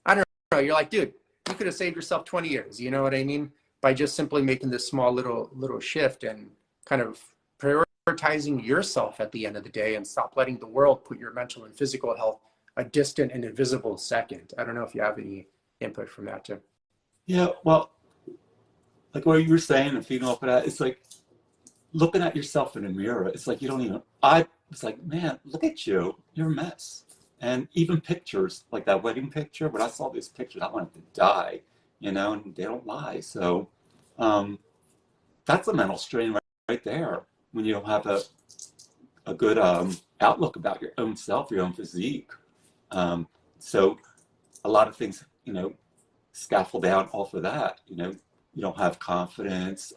[SPEAKER 1] I don't know, you're like, dude, you could have saved yourself 20 years, you know what I mean? By just simply making this small little shift and kind of prioritizing yourself at the end of the day, and stop letting the world put your mental and physical health a distant and invisible second. I don't know if you have any input from that too.
[SPEAKER 2] Yeah, well, like what you were saying and feeding off of that, it's like looking at yourself in a mirror. It's like you don't even, I was like, man, look at you. You're a mess. And even pictures, like that wedding picture, when I saw these pictures, I wanted to die, you know, and they don't lie. So that's a mental strain right there when you don't have a good outlook about your own self, your own physique. So a lot of things, you know, scaffold down off of that. You know, you don't have confidence,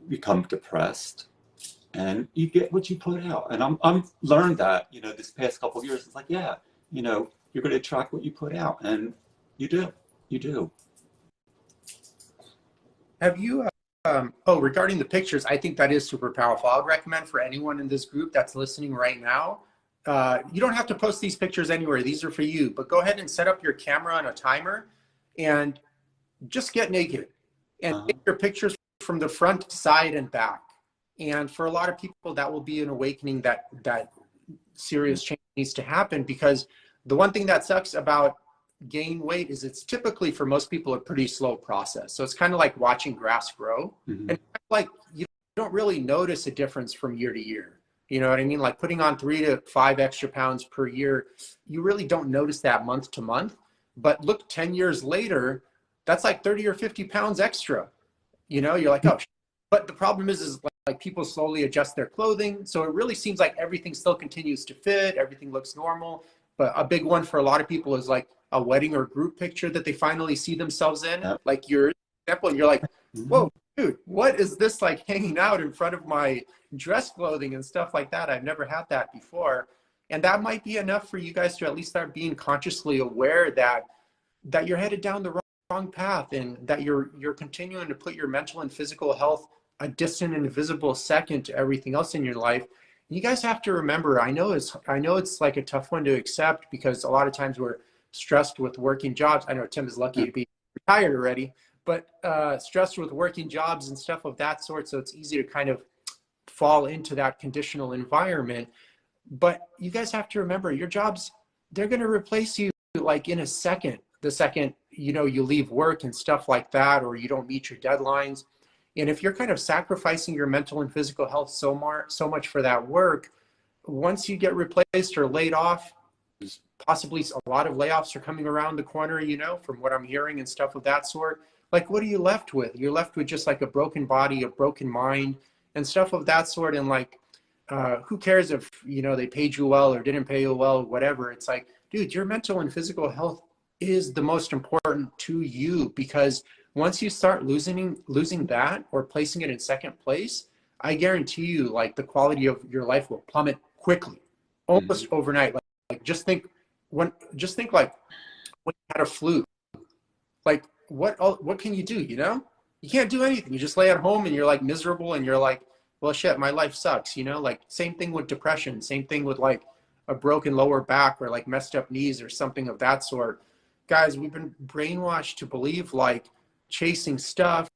[SPEAKER 2] become depressed, and you get what you put out. And I'm learned that, you know, this past couple of years, it's like, yeah, you know, you're going to attract what you put out, and you do.
[SPEAKER 1] Have you, regarding the pictures, I think that is super powerful. I would recommend for anyone in this group that's listening right now, you don't have to post these pictures anywhere. These are for you, but go ahead and set up your camera on a timer and just get naked and take your pictures from the front, side, and back. And for a lot of people, that will be an awakening that serious change needs to happen, because the one thing that sucks about gain weight is it's typically, for most people, a pretty slow process. So it's kind of like watching grass grow. And like you don't really notice a difference from year to year. You know what I mean? Like putting on 3 to 5 extra pounds per year, you really don't notice that month to month. But look, 10 years later, that's like 30 or 50 pounds extra. You know, you're like, oh, but the problem is like people slowly adjust their clothing. So it really seems like everything still continues to fit. Everything looks normal. But a big one for a lot of people is like a wedding or group picture that they finally see themselves in, like your example, and you're like, whoa, dude, what is this like hanging out in front of my dress clothing and stuff like that? I've never had that before. And that might be enough for you guys to at least start being consciously aware that you're headed down the wrong path, and that you're continuing to put your mental and physical health a distant and invisible second to everything else in your life. And you guys have to remember, I know it's like a tough one to accept, because a lot of times we're stressed with working jobs. I know Tim is lucky to be retired already, but stressed with working jobs and stuff of that sort. So it's easy to kind of fall into that conditional environment. But you guys have to remember, your jobs, they're going to replace you like in a second. The second, you know, you leave work and stuff like that, or you don't meet your deadlines. And if you're kind of sacrificing your mental and physical health so much for that work, once you get replaced or laid off, possibly a lot of layoffs are coming around the corner, you know, from what I'm hearing and stuff of that sort. Like, what are you left with? You're left with just like a broken body, a broken mind, and stuff of that sort. And like, who cares if, you know, they paid you well or didn't pay you well, whatever. It's like, dude, your mental and physical health is the most important to you, because once you start losing that or placing it in second place, I guarantee you, like, the quality of your life will plummet quickly, almost overnight. Like just think like when you had a flu, like what can you do? You know, you can't do anything. You just lay at home and you're like miserable, and you're like, well, shit, my life sucks. You know, like same thing with depression, same thing with like a broken lower back or like messed up knees or something of that sort. Guys, we've been brainwashed to believe like chasing stuff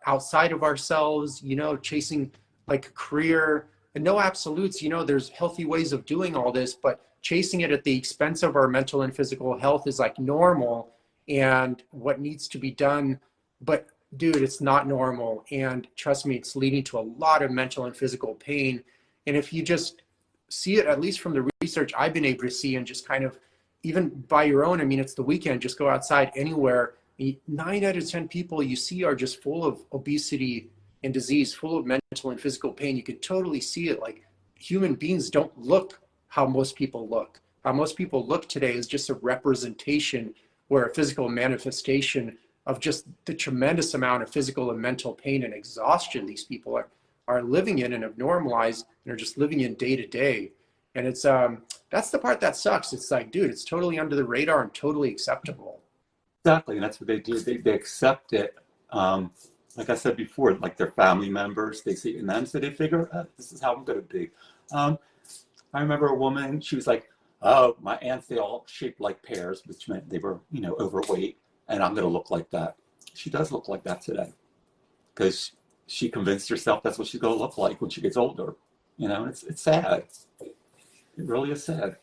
[SPEAKER 1] outside of ourselves, you know, chasing like a career, and no absolutes. You know, there's healthy ways of doing all this, but chasing it at the expense of our mental and physical health is like normal and what needs to be done. But dude, it's not normal. And trust me, it's leading to a lot of mental and physical pain. And if you just see it, at least from the research I've been able to see, and just kind of even by your own, I mean, it's the weekend, just go outside anywhere. 9 out of 10 people you see are just full of obesity and disease, full of mental and physical pain. You could totally see it. Like, human beings don't look how most people look. How most people look today is just a representation, or a physical manifestation of just the tremendous amount of physical and mental pain and exhaustion these people are living in and have normalized and are just living in day to day. And it's that's the part that sucks. It's like, dude, it's totally under the radar and totally acceptable.
[SPEAKER 2] Exactly, and that's what they do. They accept it. Like I said before, like their family members, they see it in them, so they figure, this is how I'm going to be. I remember a woman, she was like, oh, my aunts, they all shaped like pears, which meant they were, you know, overweight, and I'm going to look like that. She does look like that today, because she convinced herself that's what she's going to look like when she gets older. You know, it's sad. It really is sad.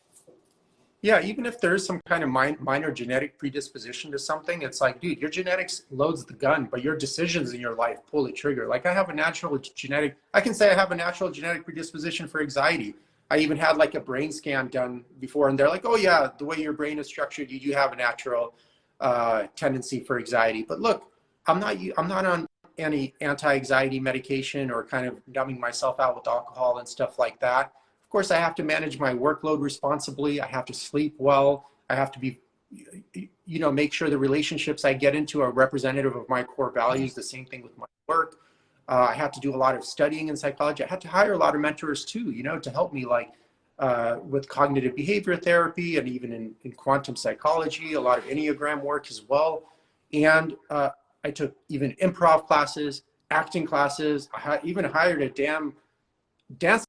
[SPEAKER 1] Yeah, even if there's some kind of minor genetic predisposition to something, it's like, dude, your genetics loads the gun, but your decisions in your life pull the trigger. Like I can say I have a natural genetic predisposition for anxiety. I even had like a brain scan done before, and they're like, oh yeah, the way your brain is structured, you do have a natural tendency for anxiety. But look, I'm not on any anti-anxiety medication or kind of numbing myself out with alcohol and stuff like that. Of course, I have to manage my workload responsibly. I have to sleep well. I have to be, make sure the relationships I get into are representative of my core values. The same thing with my work. I have to do a lot of studying in psychology. I had to hire a lot of mentors too, to help me like with cognitive behavior therapy and even in quantum psychology, a lot of Enneagram work as well. And I took even improv classes, acting classes. I even hired a damn dance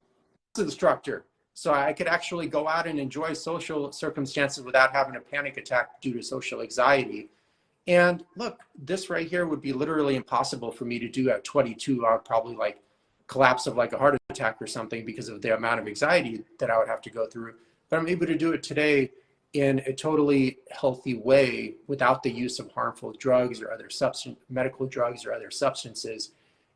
[SPEAKER 1] instructor so I could actually go out and enjoy social circumstances without having a panic attack due to social anxiety. And look, this right here would be literally impossible for me to do at 22. I would probably like collapse of like a heart attack or something because of the amount of anxiety that I would have to go through. But I'm able to do it today in a totally healthy way without the use of harmful drugs or other medical drugs or other substances.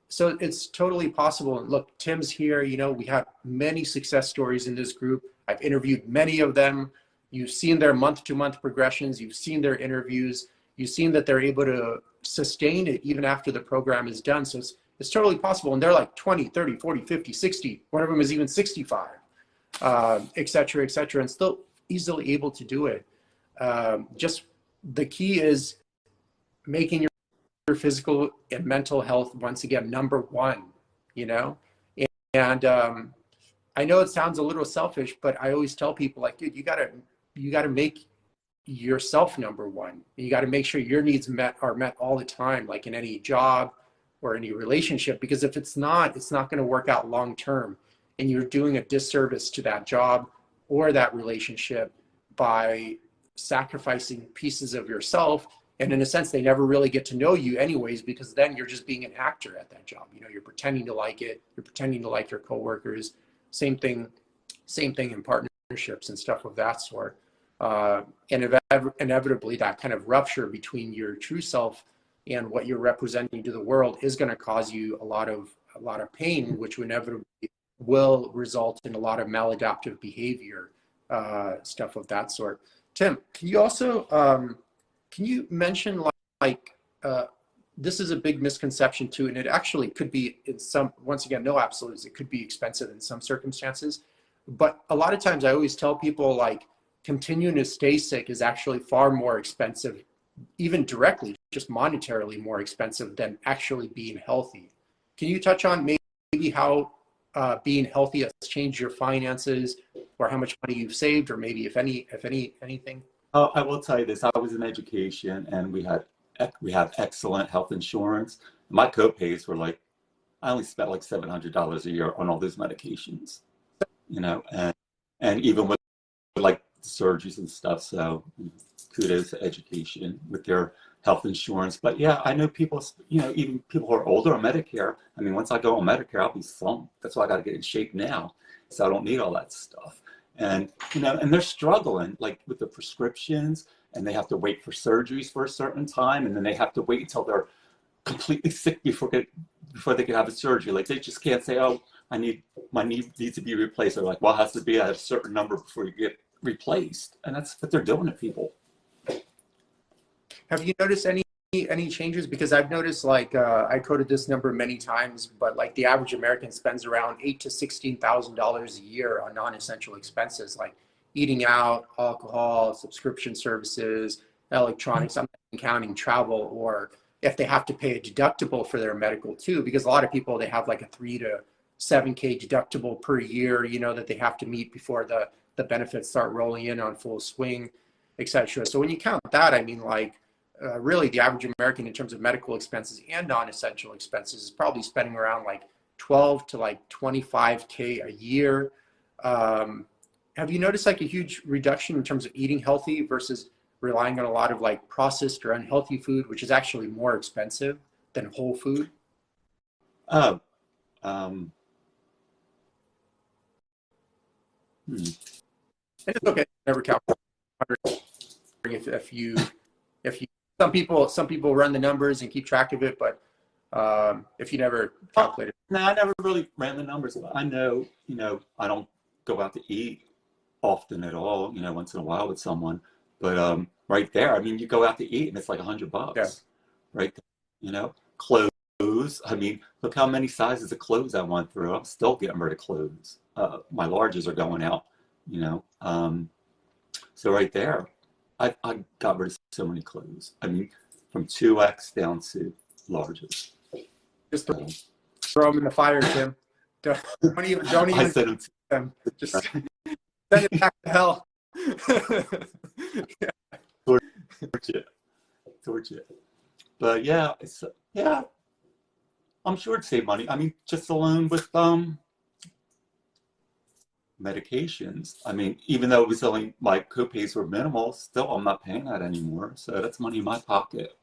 [SPEAKER 1] So it's totally possible. And look, Tim's here. We have many success stories in this group. I've interviewed many of them. You've seen their month-to-month progressions. You've seen their interviews. You've seen that they're able to sustain it even after the program is done. So it's totally possible. And they're like 20, 30, 40, 50, 60. One of them is even 65, et cetera, and still easily able to do it. Just the key is making your physical and mental health once again number one. And I know it sounds a little selfish, but I always tell people like, dude, you gotta make yourself number one. You got to make sure your needs are met all the time, like in any job or any relationship, because if it's not going to work out long term, and you're doing a disservice to that job or that relationship by sacrificing pieces of yourself. And in a sense, they never really get to know you anyways, because then you're just being an actor at that job. You're pretending to like it. You're pretending to like your coworkers. Same thing in partnerships and stuff of that sort. And inevitably, that kind of rupture between your true self and what you're representing to the world is going to cause you a lot of pain, which inevitably will result in a lot of maladaptive behavior, stuff of that sort. Tim, can you also can you mention this is a big misconception too, and it actually could be in some, once again, no absolutes, it could be expensive in some circumstances, but a lot of times I always tell people like continuing to stay sick is actually far more expensive, even directly, just monetarily more expensive than actually being healthy. Can you touch on maybe how being healthy has changed your finances, or how much money you've saved, or maybe if anything?
[SPEAKER 2] Oh, I will tell you this. I was in education, and we have excellent health insurance. My copays were like, I only spent like $700 a year on all those medications, and even with like surgeries and stuff. So kudos to education with their health insurance. But yeah, I know people, even people who are older on Medicare. I mean, once I go on Medicare, I'll be slumped. That's why I got to get in shape now. So I don't need all that stuff. And, and they're struggling like with the prescriptions, and they have to wait for surgeries for a certain time. And then they have to wait until they're completely sick before they can have a surgery. Like they just can't say, oh, my knee needs to be replaced. They're like, well, it has to be at a certain number before you get replaced. And that's what they're doing to people.
[SPEAKER 1] Have you noticed any changes? Because I've noticed, like, I quoted this number many times, but like the average American spends around $8,000 to $16,000 a year on non-essential expenses like eating out, alcohol, subscription services, electronics. I'm not even counting travel, or if they have to pay a deductible for their medical too, because a lot of people, they have like a 3 to 7K deductible per year, that they have to meet before the benefits start rolling in on full swing, etc. So when you count that, I mean, like, really the average American in terms of medical expenses and non-essential expenses is probably spending around like 12 to like 25K a year. Have you noticed like a huge reduction in terms of eating healthy versus relying on a lot of like processed or unhealthy food, which is actually more expensive than whole food?
[SPEAKER 2] Oh,
[SPEAKER 1] It's okay. Never count. if you some people run the numbers and keep track of it, but if you never calculate it.
[SPEAKER 2] No, I never really ran the numbers. I know, I don't go out to eat often at all, once in a while with someone. But right there, I mean, you go out to eat and it's like $100,
[SPEAKER 1] Yeah. Right
[SPEAKER 2] there, clothes. I mean, look how many sizes of clothes I went through. I'm still getting rid of clothes. My larges are going out, so right there, I got rid of so many clothes. I mean, from 2X down to larges.
[SPEAKER 1] Just throw them in the fire, Tim. Don't even
[SPEAKER 2] I said
[SPEAKER 1] them. Just send it back to hell.
[SPEAKER 2] Torch it. But yeah, I'm sure it'd save money. I mean, just alone with medications. I mean, even though it was only my copays were minimal, still I'm not paying that anymore. So that's money in my pocket.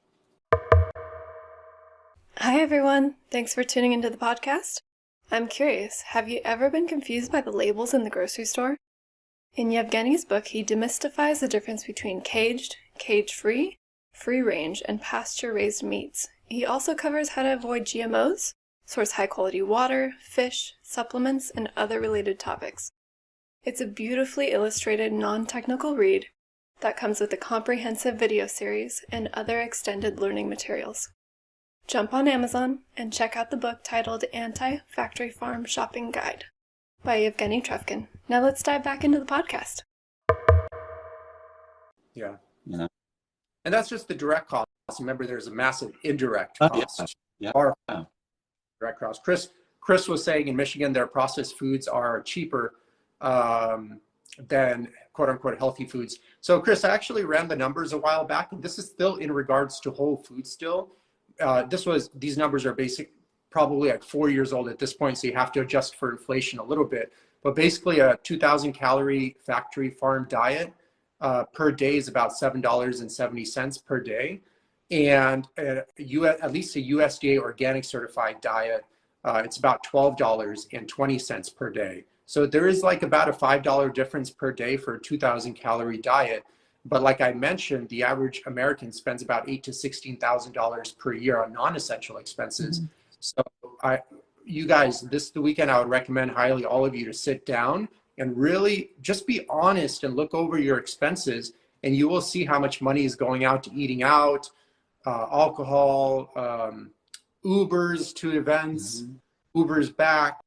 [SPEAKER 3] Hi everyone, thanks for tuning into the podcast. I'm curious, have you ever been confused by the labels in the grocery store? In Yevgeny's book, he demystifies the difference between caged, cage-free, free-range, and pasture-raised meats. He also covers how to avoid GMOs, source high-quality water, fish, supplements, and other related topics. It's a beautifully illustrated, non-technical read that comes with a comprehensive video series and other extended learning materials. Jump on Amazon and check out the book titled Anti-Factory Farm Shopping Guide by Eugene Trufkin. Now let's dive back into the podcast.
[SPEAKER 1] Yeah.
[SPEAKER 2] Yeah.
[SPEAKER 1] And that's just the direct cost. Remember, there's a massive indirect cost.
[SPEAKER 2] Yeah.
[SPEAKER 1] Direct cost. Chris was saying in Michigan, their processed foods are cheaper than quote unquote healthy foods. So Chris, I actually ran the numbers a while back, and this is still in regards to whole food still. These numbers are probably like 4 years old at this point, so you have to adjust for inflation a little bit. But basically, a 2,000 calorie factory farm diet per day is about $7.70 per day, and at least a USDA organic certified diet, it's about $12.20 per day. So there is like about a $5 difference per day for a 2,000 calorie diet. But like I mentioned, the average American spends about $8,000 to $16,000 per year on non-essential expenses. Mm-hmm. So you guys, the weekend, I would recommend highly all of you to sit down and really just be honest and look over your expenses, and you will see how much money is going out to eating out, alcohol, Ubers to events, mm-hmm. Ubers back,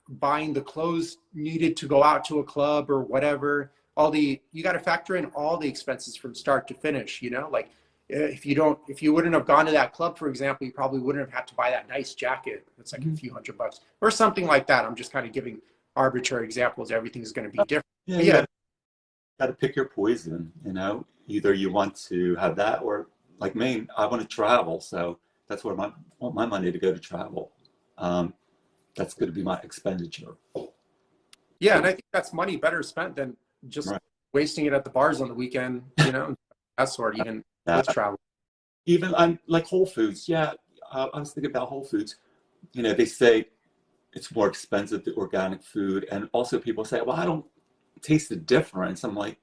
[SPEAKER 1] buying the clothes needed to go out to a club or whatever. You got to factor in all the expenses from start to finish, like if you wouldn't have gone to that club, for example, you probably wouldn't have had to buy that nice jacket. It's like a few $100 or something like that. I'm just kind of giving arbitrary examples. Everything's going to be different.
[SPEAKER 2] Yeah. Got to pick your poison, either you want to have that, or like me, I want to travel. So that's where I want my money to go to travel. That's going to be my expenditure.
[SPEAKER 1] Yeah. And I think that's money better spent than just wasting it at the bars on the weekend, that sort, even with travel.
[SPEAKER 2] Even on like Whole Foods. Yeah. I was thinking about Whole Foods. They say it's more expensive, the organic food. And also people say, well, I don't taste the difference. I'm like,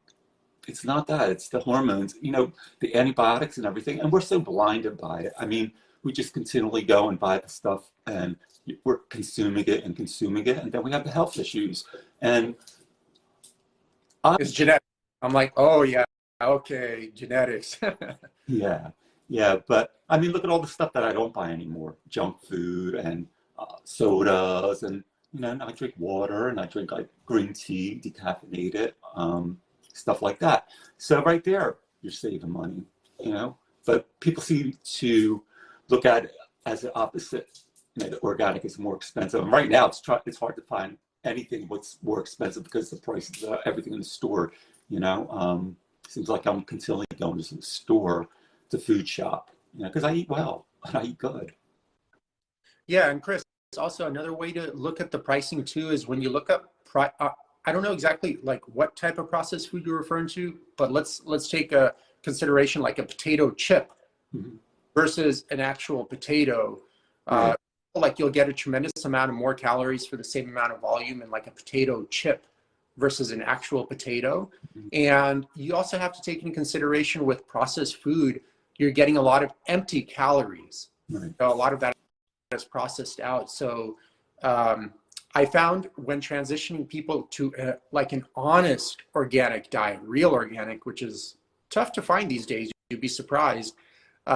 [SPEAKER 2] it's not that, it's the hormones, the antibiotics and everything. And we're so blinded by it. I mean, we just continually go and buy the stuff and we're consuming it. And then we have the health issues. And
[SPEAKER 1] it's genetic. I'm like, oh yeah, okay, genetics.
[SPEAKER 2] yeah. But I mean, look at all the stuff that I don't buy anymore: junk food and sodas, and I drink water and I drink like green tea, decaffeinated, stuff like that. So right there, you're saving money, But people seem to look at it as the opposite. The organic is more expensive, and right now it's hard to find anything what's more expensive because the prices of everything in the store, seems like I'm continually going to the store to food shop, because I eat well and I eat good.
[SPEAKER 1] Yeah. And Chris, also another way to look at the pricing too is when you look up, I don't know exactly like what type of processed food you're referring to, but let's take a consideration like a potato chip mm-hmm. versus an actual potato. Like you'll get a tremendous amount of more calories for the same amount of volume in like a potato chip versus an actual potato. And you also have to take into consideration with processed food, you're getting a lot of empty calories.
[SPEAKER 2] Right.
[SPEAKER 1] So a lot of that is processed out. So I found when transitioning people to like an honest organic diet, real organic, which is tough to find these days, you'd be surprised,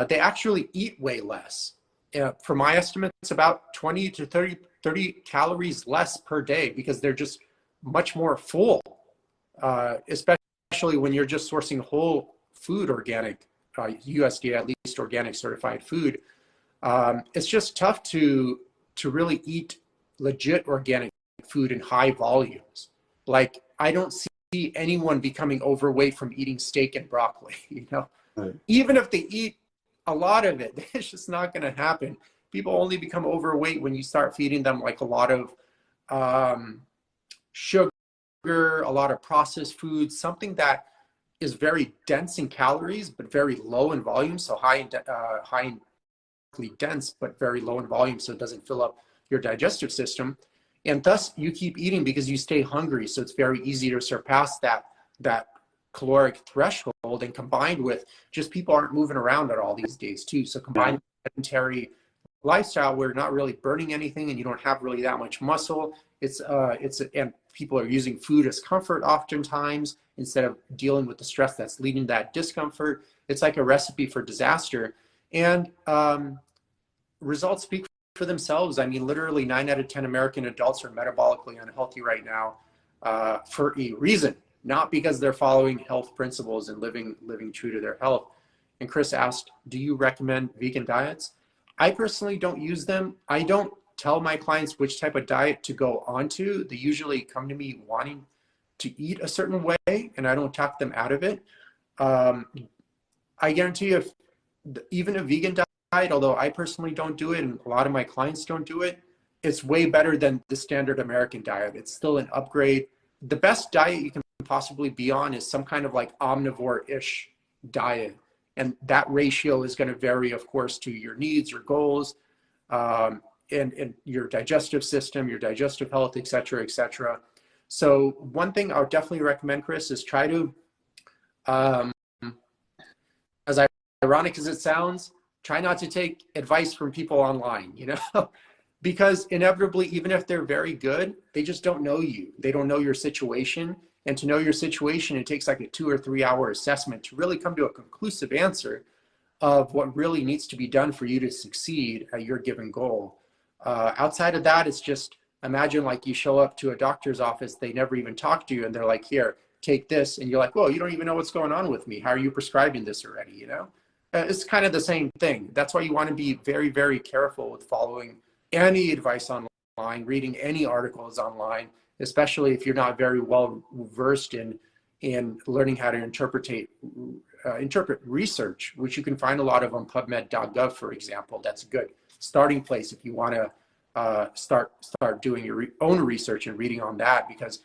[SPEAKER 1] they actually eat way less. For my estimates, about 20 to 30 calories less per day because they're just much more full, especially when you're just sourcing whole food organic, USDA at least organic certified food. It's just tough to really eat legit organic food in high volumes. Like I don't see anyone becoming overweight from eating steak and broccoli, you know.
[SPEAKER 2] Right.
[SPEAKER 1] Even if they eat a lot of it, it's just not going to happen. People only become overweight when you start feeding them like a lot of sugar, a lot of processed foods, something that is very dense in calories but very low in volume. So high in dense but very low in volume, so it doesn't fill up your digestive system, and thus you keep eating because you stay hungry. So it's very easy to surpass that caloric threshold. And combined with just people aren't moving around at all these days too, so combined with sedentary lifestyle where you're not really burning anything and you don't have really that much muscle, and people are using food as comfort oftentimes instead of dealing with the stress that's leading to that discomfort. It's like a recipe for disaster. And results speak for themselves. I mean, literally 9 out of 10 American adults are metabolically unhealthy right now for a reason, not because they're following health principles and living true to their health. And Chris asked, do you recommend vegan diets? I personally don't use them. I don't tell my clients which type of diet to go onto. They usually come to me wanting to eat a certain way, and I don't talk them out of it. I guarantee you, if even a vegan diet, although I personally don't do it and a lot of my clients don't do it, it's way better than the standard American diet. It's still an upgrade. The best diet you can possibly be on is some kind of like omnivore-ish diet. And that ratio is going to vary, of course, to your needs, your goals, and your digestive system, your digestive health, et cetera, et cetera. So one thing I would definitely recommend, Chris, is try to, as ironic as it sounds, try not to take advice from people online, you know, because inevitably, even if they're very good, they just don't know you. They don't know your situation. And to know your situation, it takes like a 2 or 3 hour assessment to really come to a conclusive answer of what really needs to be done for you to succeed at your given goal. Outside of that, it's just, imagine like you show up to a doctor's office, they never even talk to you, and they're like, here, take this. And you're like, whoa, you don't even know what's going on with me. How are you prescribing this already, you know? It's kind of the same thing. That's why you want to be very, very careful with following any advice online, reading any articles online, especially if you're not very well versed in learning how to interpret research, which you can find a lot of on PubMed.gov, for example. That's a good starting place if you want to start doing your own research and reading on that, because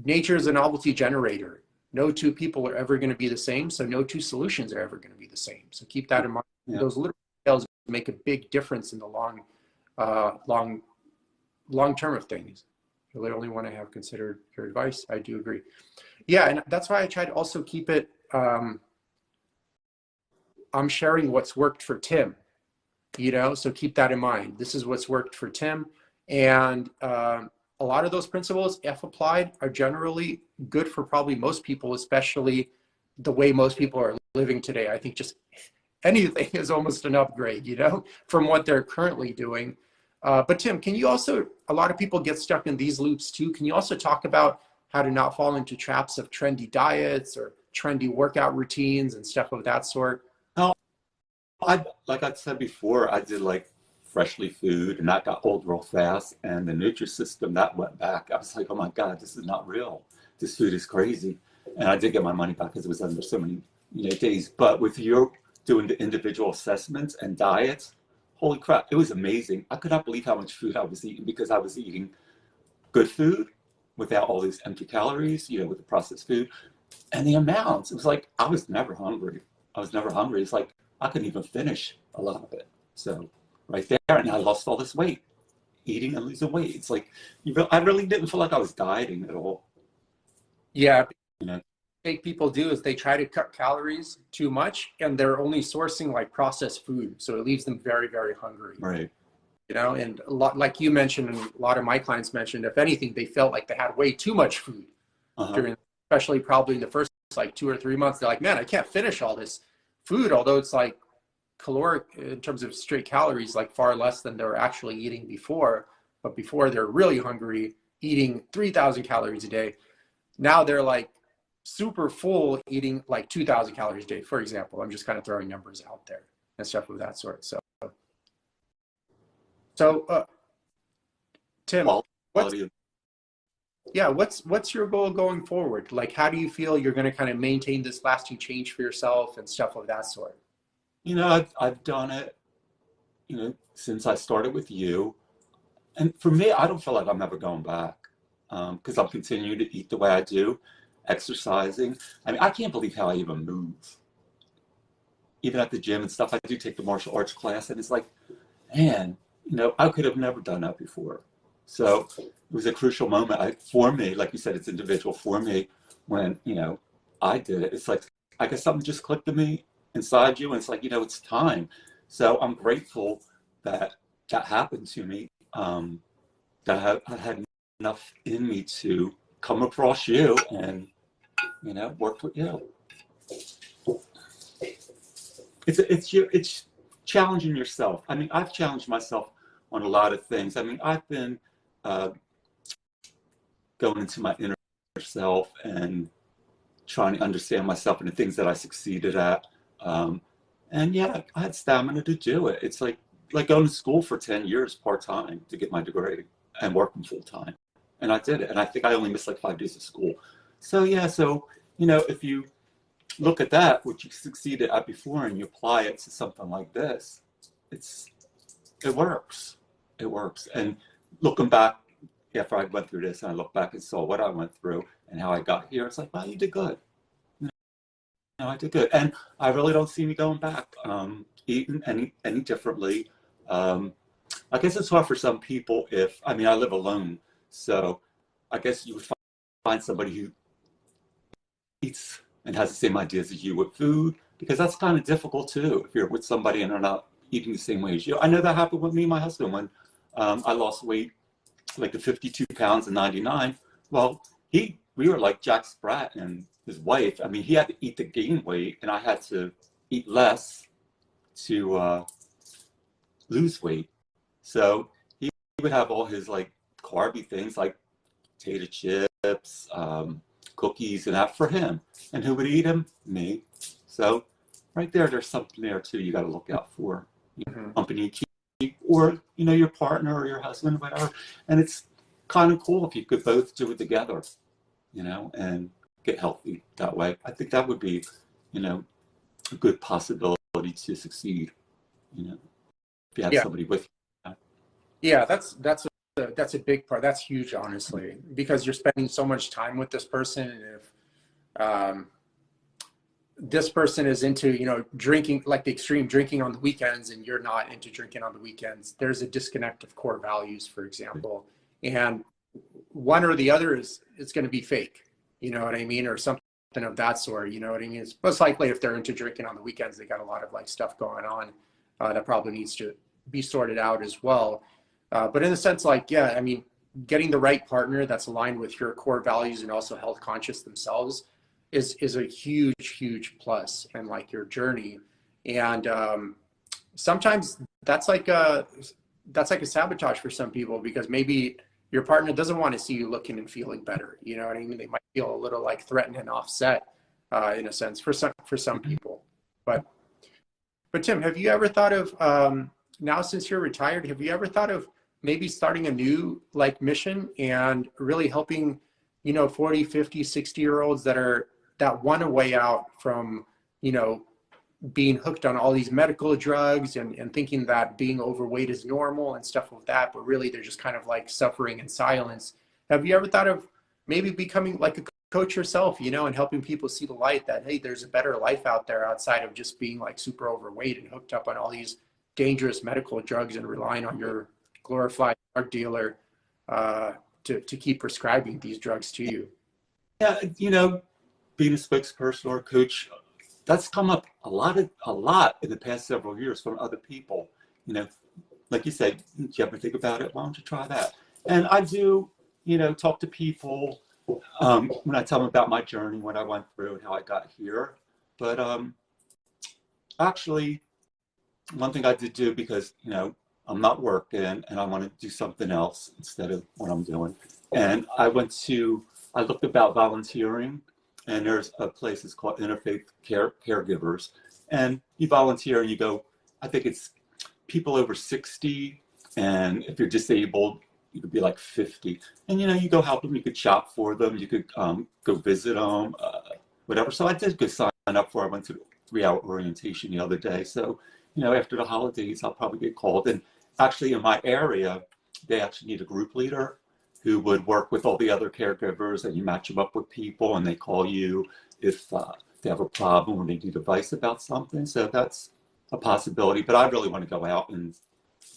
[SPEAKER 1] nature is a novelty generator. No two people are ever going to be the same, so no two solutions are ever going to be the same. So keep that in mind. Yeah. Those little details make a big difference in the long term of things. You really only want to have considered your advice. I do agree. Yeah, and that's why I try to also keep it. I'm sharing what's worked for Tim, you know, so keep that in mind. This is what's worked for Tim. And a lot of those principles, if applied, are generally good for probably most people, especially the way most people are living today. I think just anything is almost an upgrade, you know, from what they're currently doing. But Tim, can you also, a lot of people get stuck in these loops too. Can you also talk about how to not fall into traps of trendy diets or trendy workout routines and stuff of that sort?
[SPEAKER 2] No, like I said before, I did like freshly food and that got old real fast. And the Nutrisystem, that went back. I was like, oh my God, this is not real. This food is crazy. And I did get my money back because it was under so many days. But with your doing the individual assessments and diets, holy crap, it was amazing. I could not believe how much food I was eating because I was eating good food without all these empty calories, with the processed food. And the amounts, it was like, I was never hungry. It's like, I couldn't even finish a lot of it. So right there, and I lost all this weight, eating and losing weight. It's like, I really didn't feel like I was dieting at all.
[SPEAKER 1] Yeah.
[SPEAKER 2] You know,
[SPEAKER 1] Mistake people do is they try to cut calories too much and they're only sourcing like processed food. So it leaves them very, very hungry.
[SPEAKER 2] right.
[SPEAKER 1] You know, and a lot, like you mentioned, and a lot of my clients mentioned, if anything, they felt like they had way too much food during, especially probably in the first like 2 or 3 months. They're like, man, I can't finish all this food, although it's like caloric in terms of straight calories, like far less than they were actually eating before. But before they're really hungry, eating 3,000 calories a day. Now they're like super full, eating like 2,000 calories a day, for example. I'm just kind of throwing numbers out there and stuff of that sort. So, Tim, what's your goal going forward? Like, how do you feel you're going to kind of maintain this lasting change for yourself and stuff of that sort?
[SPEAKER 2] You know, I've done it, you know, since I started with you. And for me, I don't feel like I'm ever going back, because I'm continuing to eat the way I do, exercising. I mean, I can't believe how I even move. Even at the gym and stuff, I do take the martial arts class, and it's like, man, you know, I could have never done that before. So it was a crucial moment for me. Like you said, it's individual for me when, you know, I did it. It's like, I guess something just clicked to me inside you, and it's like, you know, it's time. So I'm grateful that that happened to me, that I had enough in me to come across you and, you know, work with you. It's challenging yourself. I mean, I've challenged myself on a lot of things. I mean, I've been going into my inner self and trying to understand myself and the things that I succeeded at. And yeah, I had stamina to do it. It's like going to school for 10 years part-time to get my degree and working full-time. And I did it. And I think I only missed like 5 days of school. So yeah, so, you know, if you look at that, what you succeeded at before, and you apply it to something like this, it works. It works. And looking back, after I went through this and I look back and saw what I went through and how I got here, it's like, wow, you did good. You know, I did good. And I really don't see me going back, eating any differently. I guess it's hard for some people I live alone. So I guess you would find somebody who eats and has the same ideas as you with food, because that's kind of difficult too if you're with somebody and they're not eating the same way as you. I know that happened with me and my husband when I lost weight, like the 52 pounds and 99. Well, we were like Jack Sprat and his wife. I mean, he had to eat to gain weight, and I had to eat less to lose weight. So he would have all his like carby things like potato chips, cookies, and that for him. And who would eat them? Me. So right there's something there too you got to look out for. Company you keep, or, you know, your partner or your husband, whatever. And it's kind of cool if you could both do it together, you know, and get healthy that way. I think that would be, you know, a good possibility to succeed, you know, if you had somebody with you.
[SPEAKER 1] Yeah, that's a big part. That's huge, honestly, because you're spending so much time with this person. And if this person is into, you know, drinking, like the extreme drinking on the weekends, and you're not into drinking on the weekends, there's a disconnect of core values, for example. And one or the other it's going to be fake, you know what I mean? Or something of that sort, you know what I mean? It's most likely if they're into drinking on the weekends, they got a lot of like stuff going on that probably needs to be sorted out as well. But in a sense, like, yeah, I mean, getting the right partner that's aligned with your core values and also health conscious themselves is a huge plus in like your journey. And sometimes that's like a sabotage for some people, because maybe your partner doesn't want to see you looking and feeling better. You know what I mean? They might feel a little like threatened and offset in a sense for some people. But Tim, have you ever thought of now, since you're retired, have you ever thought of maybe starting a new like mission and really helping, you know, 40, 50, 60-year-olds that want a way out from, you know, being hooked on all these medical drugs and thinking that being overweight is normal and stuff like that, but really they're just kind of like suffering in silence. Have you ever thought of maybe becoming like a coach yourself, you know, and helping people see the light that, hey, there's a better life out there outside of just being like super overweight and hooked up on all these dangerous medical drugs and relying on your glorified drug dealer to keep prescribing these drugs to you?
[SPEAKER 2] Yeah, being a spokesperson or a coach, that's come up a lot in the past several years from other people. Like you said, do you ever think about it? Why don't you try that? And I do, talk to people when I tell them about my journey, what I went through, and how I got here. But actually, one thing I did do, because I'm not working and I want to do something else instead of what I'm doing. And I looked about volunteering, and there's a place, it's called Interfaith Caregivers. And you volunteer and you go, I think it's people over 60. And if you're disabled, you could be like 50. And, you go help them, you could shop for them, you could go visit them, whatever. So I did go sign up for, I went to 3-hour orientation the other day. So, after the holidays, I'll probably get called. And actually in my area, they actually need a group leader who would work with all the other caregivers, and you match them up with people, and they call you if they have a problem or they need advice about something. So that's a possibility. But I really want to go out and,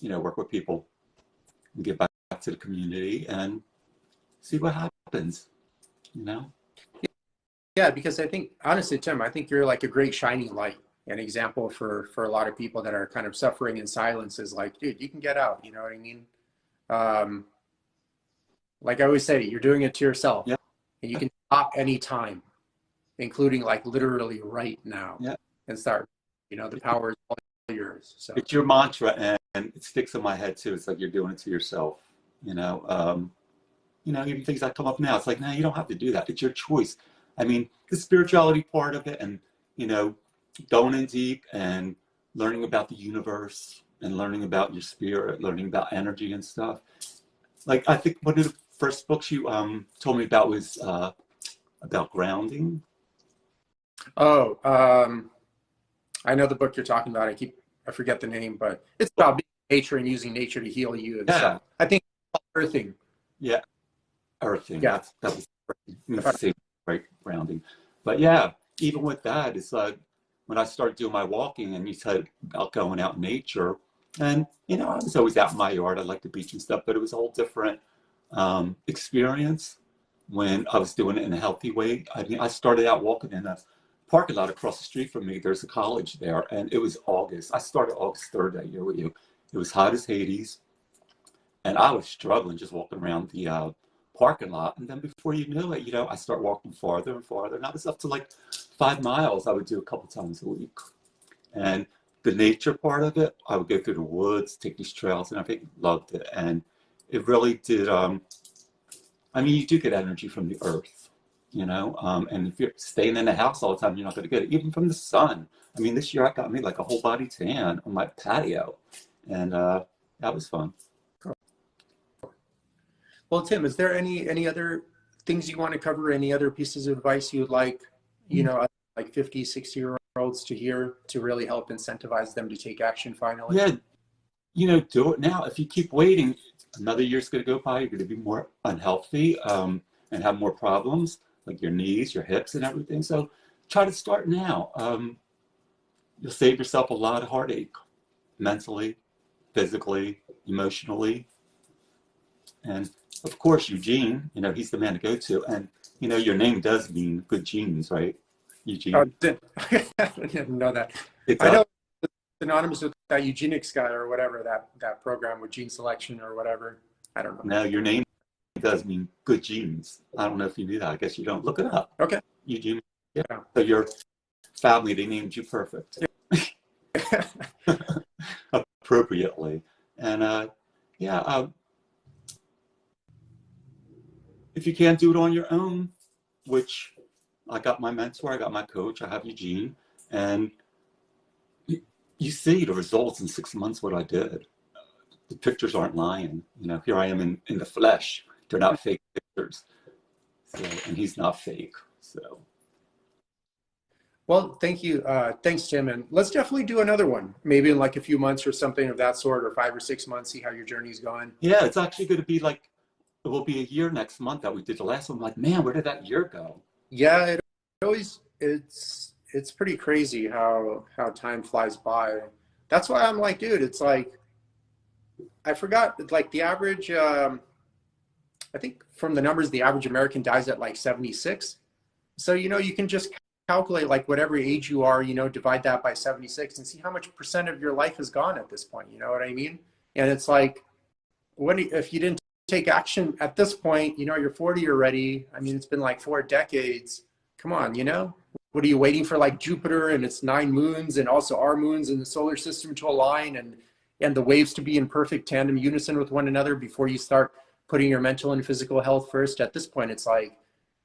[SPEAKER 2] work with people and get back to the community and see what happens,
[SPEAKER 1] Yeah, because I think, honestly, Tim, I think you're like a great shining light, an example for a lot of people that are kind of suffering in silence. Is like, dude, you can get out. You know what I mean? Like I always say, you're doing it to yourself.
[SPEAKER 2] Yeah.
[SPEAKER 1] And you can stop anytime, including like literally right now.
[SPEAKER 2] Yeah.
[SPEAKER 1] And start. The power is all yours. So
[SPEAKER 2] it's your mantra, and it sticks in my head too. It's like you're doing it to yourself. Even things that come up now, it's like, no, you don't have to do that. It's your choice. I mean, the spirituality part of it, and going in deep and learning about the universe and learning about your spirit, learning about energy and stuff. Like, I think one of the first books you told me about was about grounding.
[SPEAKER 1] Oh, I know the book you're talking about. I forget the name, but it's about being nature and using nature to heal you. And
[SPEAKER 2] Yeah.
[SPEAKER 1] I think earthing.
[SPEAKER 2] Yeah. Earthing.
[SPEAKER 1] Yeah.
[SPEAKER 2] That was the same, right? Grounding. But yeah, even with that, it's like when I started doing my walking, and you said about going out in nature, and I was always out in my yard. I like the beach and stuff, but it was a whole different experience when I was doing it in a healthy way. I mean, I started out walking in a parking lot across the street from me. There's a college there, and it was August. I started August 3rd that year with you. It was hot as Hades, and I was struggling just walking around the parking lot. And then before you knew it, I start walking farther and farther, and I was up to like 5 miles I would do a couple times a week. And the nature part of it, I would go through the woods, take these trails, and I loved it. And it really did. You do get energy from the earth, and if you're staying in the house all the time, you're not going to get it. Even from the sun. I mean, this year I got me like a whole body tan on my patio, and that was fun.
[SPEAKER 1] Well, Tim, is there any other things you want to cover? Any other pieces of advice you'd like, like 50, 60-year-olds to hear to really help incentivize them to take action finally?
[SPEAKER 2] Yeah, do it now. If you keep waiting, another year's going to go by. You're going to be more unhealthy and have more problems, like your knees, your hips, and everything. So try to start now. You'll save yourself a lot of heartache, mentally, physically, emotionally. And of course, Eugene, he's the man to go to. And, your name does mean good genes, right? Eugene.
[SPEAKER 1] I didn't know that. I know it's synonymous with that eugenics guy or whatever, that program with gene selection or whatever. I don't know.
[SPEAKER 2] Now, your name does mean good genes. I don't know if you knew that. I guess you don't. Look it up.
[SPEAKER 1] Okay.
[SPEAKER 2] Eugene. Yeah. So your family, they named you perfect.
[SPEAKER 1] Yeah.
[SPEAKER 2] Appropriately. And if you can't do it on your own, which I got my mentor, I got my coach, I have Eugene, and you see the results in 6 months, what I did. The pictures aren't lying. Here I am in the flesh. They're not fake pictures. So, and he's not fake. So.
[SPEAKER 1] Well, thank you. Thanks, Tim. And let's definitely do another one, maybe in like a few months or something of that sort, or 5 or 6 months, see how your journey's going.
[SPEAKER 2] Yeah, it's actually going to be like, it will be a year next month that we did the last one. I'm like, man, where did that year go?
[SPEAKER 1] Yeah, it's pretty crazy how time flies by. That's why I'm like, dude, it's like, I forgot, like the average I think from the numbers, the average American dies at like 76. So, you can just calculate like whatever age you are, divide that by 76 and see how much percent of your life is gone at this point. You know what I mean? And it's like, if you didn't take action at this point, you're 40 already. I mean, it's been like 4 decades. Come on, what are you waiting for, like Jupiter and its 9 moons and also our moons in the solar system to align and the waves to be in perfect tandem unison with one another before you start putting your mental and physical health first? At this point, it's like,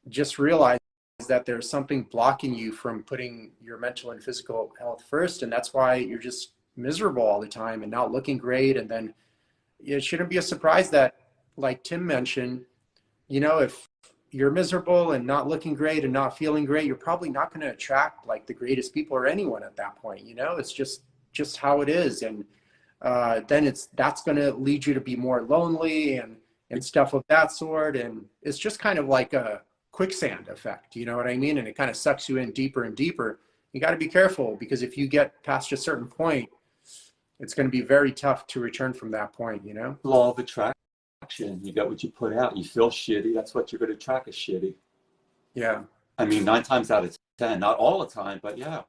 [SPEAKER 1] just realize that there's something blocking you from putting your mental and physical health first. And that's why you're just miserable all the time and not looking great. And then it shouldn't be a surprise that, like Tim mentioned, if you're miserable and not looking great and not feeling great, you're probably not going to attract like the greatest people or anyone at that point. It's just how it is. And then that's going to lead you to be more lonely and stuff of that sort. And it's just kind of like a quicksand effect, you know what I mean? And it kind of sucks you in deeper and deeper. You got to be careful, because if you get past a certain point, it's going to be very tough to return from that point,
[SPEAKER 2] Law of attraction. You get what you put out. You feel shitty, that's what you're going to attract, is shitty.
[SPEAKER 1] Yeah.
[SPEAKER 2] I mean, 9 times out of 10, not all the time, but yeah.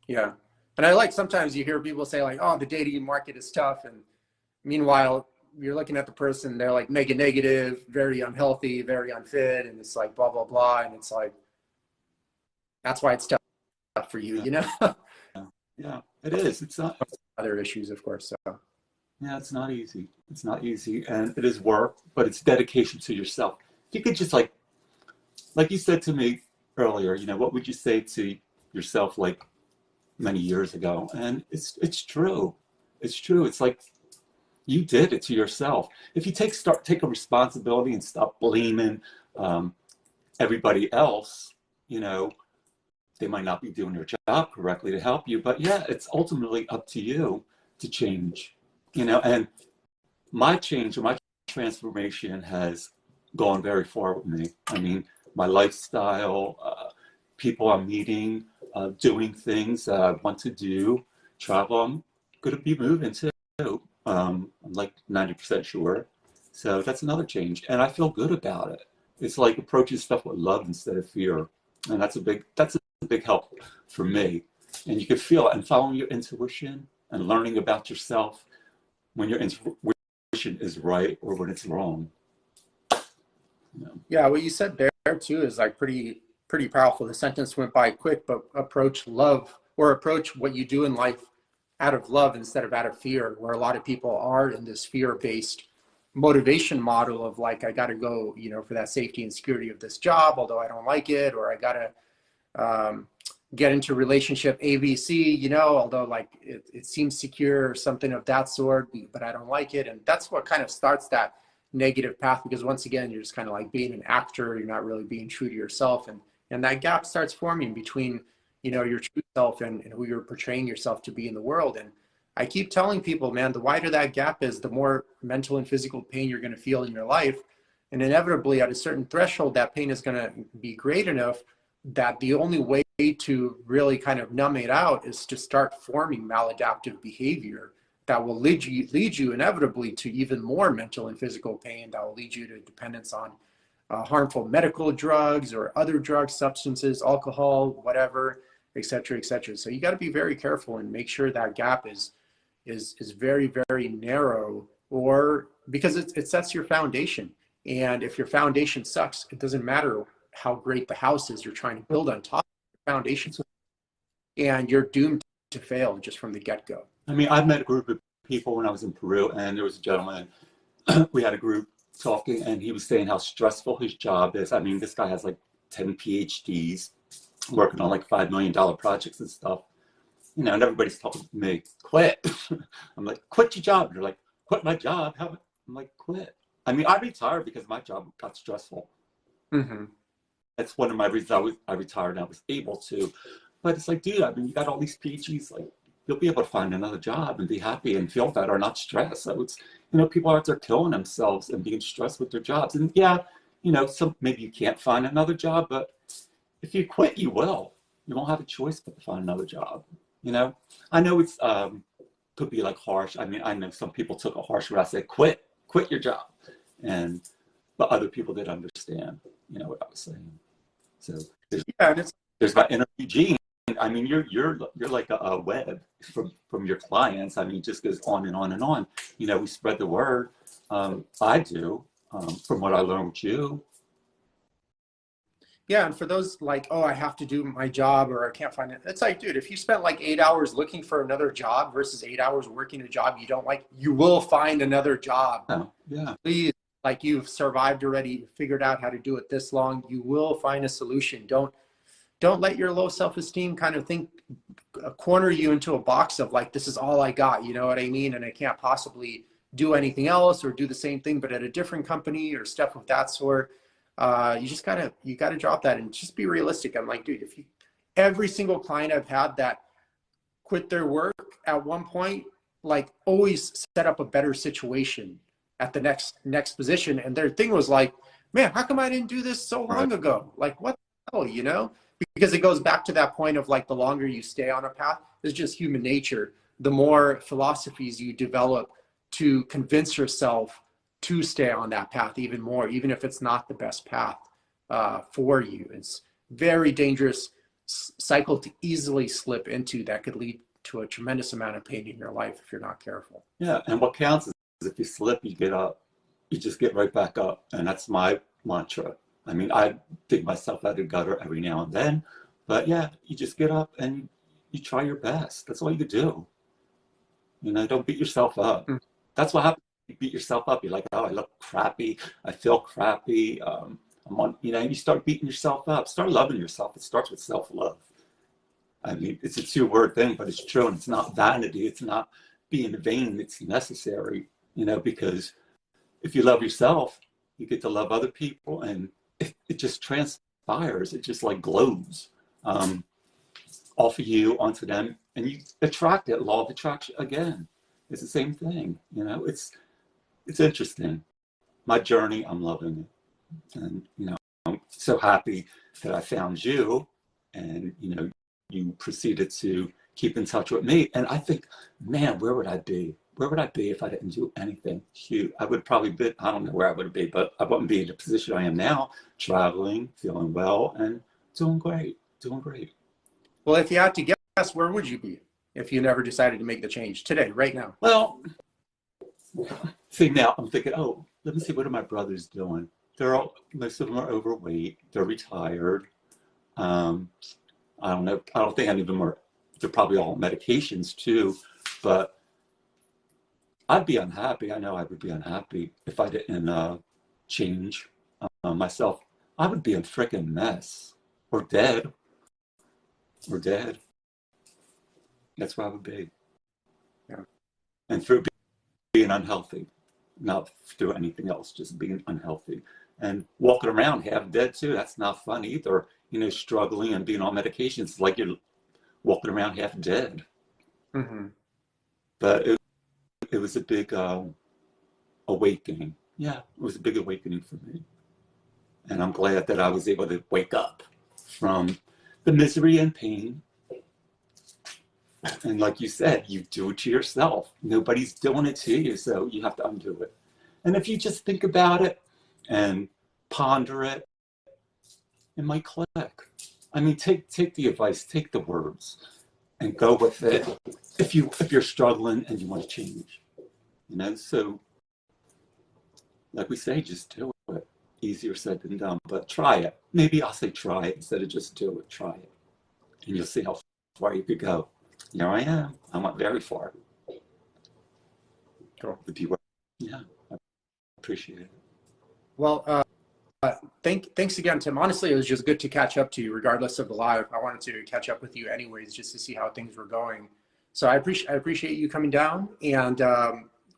[SPEAKER 1] Yeah. And I like, sometimes you hear people say like, oh, the dating market is tough. And meanwhile, you're looking at the person, they're like mega negative, very unhealthy, very unfit. And it's like, blah, blah, blah. And it's like, that's why it's tough for you,
[SPEAKER 2] Yeah, it is. It's not.
[SPEAKER 1] Other issues, of course. So.
[SPEAKER 2] Yeah, it's not easy. It's not easy. And it is work, but it's dedication to yourself. If you could just like you said to me earlier, what would you say to yourself like many years ago? And it's true. It's true. It's like, you did it to yourself. If you take a responsibility and stop blaming everybody else, they might not be doing their job correctly to help you. But yeah, it's ultimately up to you to change. And my change or my transformation has gone very far with me. I mean, my lifestyle, people I'm meeting, doing things that I want to do, travel. I'm going to be moving too. I'm like 90% sure. So that's another change. And I feel good about it. It's like approaching stuff with love instead of fear. And that's a big help for me. And you can feel it, and following your intuition and learning about yourself when your intuition is right or when it's wrong.
[SPEAKER 1] Yeah, what you said there too is like pretty powerful. The sentence went by quick, but approach love, or approach what you do in life out of love instead of out of fear, where a lot of people are in this fear-based motivation model of like, I got to go, for that safety and security of this job, although I don't like it, or I got to get into relationship ABC, although like it seems secure or something of that sort, but I don't like it. And that's what kind of starts that negative path, because once again, you're just kind of like being an actor. You're not really being true to yourself. And that gap starts forming between, your true self and who you're portraying yourself to be in the world. And I keep telling people, man, the wider that gap is, the more mental and physical pain you're going to feel in your life. And inevitably at a certain threshold, that pain is going to be great enough that the only way to really kind of numb it out is to start forming maladaptive behavior that will lead you inevitably to even more mental and physical pain, that will lead you to dependence on harmful medical drugs or other drugs, substances, alcohol, whatever, et cetera, et cetera. So you got to be very careful and make sure that gap is very, very narrow, or because it sets your foundation. And if your foundation sucks, it doesn't matter how great the house is you're trying to build on top of the foundation, and you're doomed to fail just from the get-go.
[SPEAKER 2] I mean, I've met a group of people when I was in Peru, and there was a gentleman, we had a group talking, and he was saying how stressful his job is. I mean, this guy has like 10 PhDs, working on like $5 million projects and stuff. And everybody's telling me, quit. I'm like, quit your job. And they're like, quit my job? I'm like, quit. I mean, I retired because my job got stressful.
[SPEAKER 1] Mm-hmm.
[SPEAKER 2] That's one of my reasons I retired, and I was able to. But it's like, dude, I mean, you got all these PhDs, like, you'll be able to find another job and be happy and feel better, not stressed. So it's, people are out there killing themselves and being stressed with their jobs. And yeah, maybe you can't find another job, but if you quit, you will. You won't have a choice but to find another job. I know it's could be like harsh. I mean, I know some people took a harsh route. I said, quit your job. but other people did understand, what I was saying. So
[SPEAKER 1] Yeah, and
[SPEAKER 2] there's my inner Eugene. I mean, you're like a web from your clients. I mean, it just goes on and on and on. We spread the word. I do, from what I learned with you.
[SPEAKER 1] Yeah, and for those like, oh, I have to do my job or I can't find it. It's like, dude, if you spent like 8 hours looking for another job versus 8 hours working a job you don't like, you will find another job.
[SPEAKER 2] Oh, yeah.
[SPEAKER 1] Please, like you've survived already, figured out how to do it this long, you will find a solution. Don't let your low self-esteem kind of corner you into a box of like, this is all I got, you know what I mean? And I can't possibly do anything else or do the same thing, but at a different company or stuff of that sort. You gotta drop that and just be realistic. I'm like, dude, every single client I've had that quit their work at one point, like always set up a better situation at the next position. And their thing was like, man, how come I didn't do this so long ago? Like, what the hell, Because it goes back to that point of like, the longer you stay on a path, it's just human nature. The more philosophies you develop to convince yourself to stay on that path even more, even if it's not the best path for you. It's very dangerous cycle to easily slip into that could lead to a tremendous amount of pain in your life if you're not careful.
[SPEAKER 2] Yeah, and what counts is if you slip, you get up. You just get right back up, and that's my mantra. I mean, I dig myself out of the gutter every now and then, but yeah, you just get up and you try your best. That's all you could do. Don't beat yourself up.
[SPEAKER 1] Mm.
[SPEAKER 2] That's what happens. You beat yourself up. You're like, oh, I look crappy. I feel crappy. You start beating yourself up. Start loving yourself. It starts with self-love. I mean, it's a 2-word thing, but it's true. And it's not vanity. It's not being vain. It's necessary, because if you love yourself, you get to love other people. And it just transpires. It just like glows off of you onto them. And you attract it. Law of attraction again. It's the same thing. It's interesting. My journey, I'm loving it. And, I'm so happy that I found you and, you proceeded to keep in touch with me. And I think, man, where would I be? Where would I be if I didn't do anything? Shoot, I would probably be, I don't know where I would be, but I wouldn't be in the position I am now, traveling, feeling well, and doing great.
[SPEAKER 1] Well, if you had to guess, where would you be if you never decided to make the change today, right now?
[SPEAKER 2] Well, see, now I'm thinking, oh, let me see, what are my brothers doing? Most of them are overweight. They're retired. I don't know. I don't think any of them they're probably all on medications too, but I'd be unhappy. I know I would be unhappy if I didn't change myself. I would be a freaking mess or dead. That's where I would be.
[SPEAKER 1] Yeah.
[SPEAKER 2] And through being unhealthy, not through anything else, just being unhealthy and walking around half dead too. That's not fun either. Struggling and being on medications, like you're walking around half dead.
[SPEAKER 1] Mm-hmm.
[SPEAKER 2] But it was a big awakening. Yeah, it was a big awakening for me. And I'm glad that I was able to wake up from the misery and pain. And like you said, you do it to yourself. Nobody's doing it to you, so you have to undo it. And if you just think about it and ponder it, it might click. I mean, take the advice, take the words, and go with it. If you're struggling and you want to change, So, like we say, just do it. Easier said than done, but try it. Maybe I'll say try it instead of just do it. Try it, and you'll see how far you could go. Here I am. I went very far.
[SPEAKER 1] Cool.
[SPEAKER 2] Yeah, I appreciate it.
[SPEAKER 1] Well, thanks again, Tim. Honestly, it was just good to catch up to you, regardless of the live. I wanted to catch up with you anyways, just to see how things were going. So I appreciate you coming down and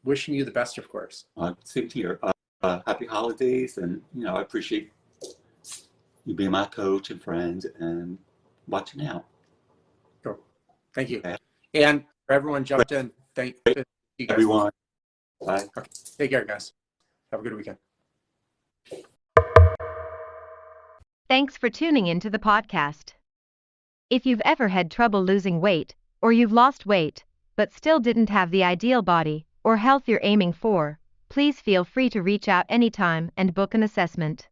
[SPEAKER 1] wishing you the best, of course.
[SPEAKER 2] Same here. Happy holidays, and I appreciate you being my coach and friend and watching out.
[SPEAKER 1] Cool. Thank you.
[SPEAKER 2] Okay.
[SPEAKER 1] And for everyone jumped in, thank you guys.
[SPEAKER 2] Everyone. Bye.
[SPEAKER 1] Okay. Take care, guys. Have a good weekend.
[SPEAKER 4] Thanks for tuning into the podcast. If you've ever had trouble losing weight, or you've lost weight, but still didn't have the ideal body or health you're aiming for, please feel free to reach out anytime and book an assessment.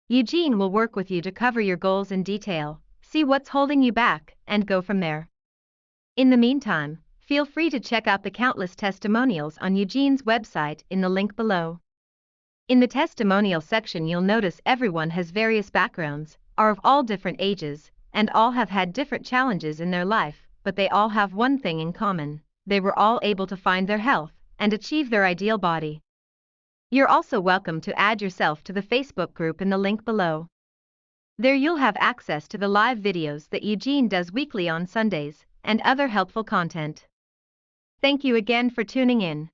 [SPEAKER 4] Eugene will work with you to cover your goals in detail, see what's holding you back, and go from there. In the meantime, feel free to check out the countless testimonials on Eugene's website in the link below. In the testimonial section, you'll notice everyone has various backgrounds, are of all different ages, and all have had different challenges in their life, but they all have one thing in common: they were all able to find their health and achieve their ideal body. You're also welcome to add yourself to the Facebook group in the link below. There you'll have access to the live videos that Eugene does weekly on Sundays, and other helpful content. Thank you again for tuning in.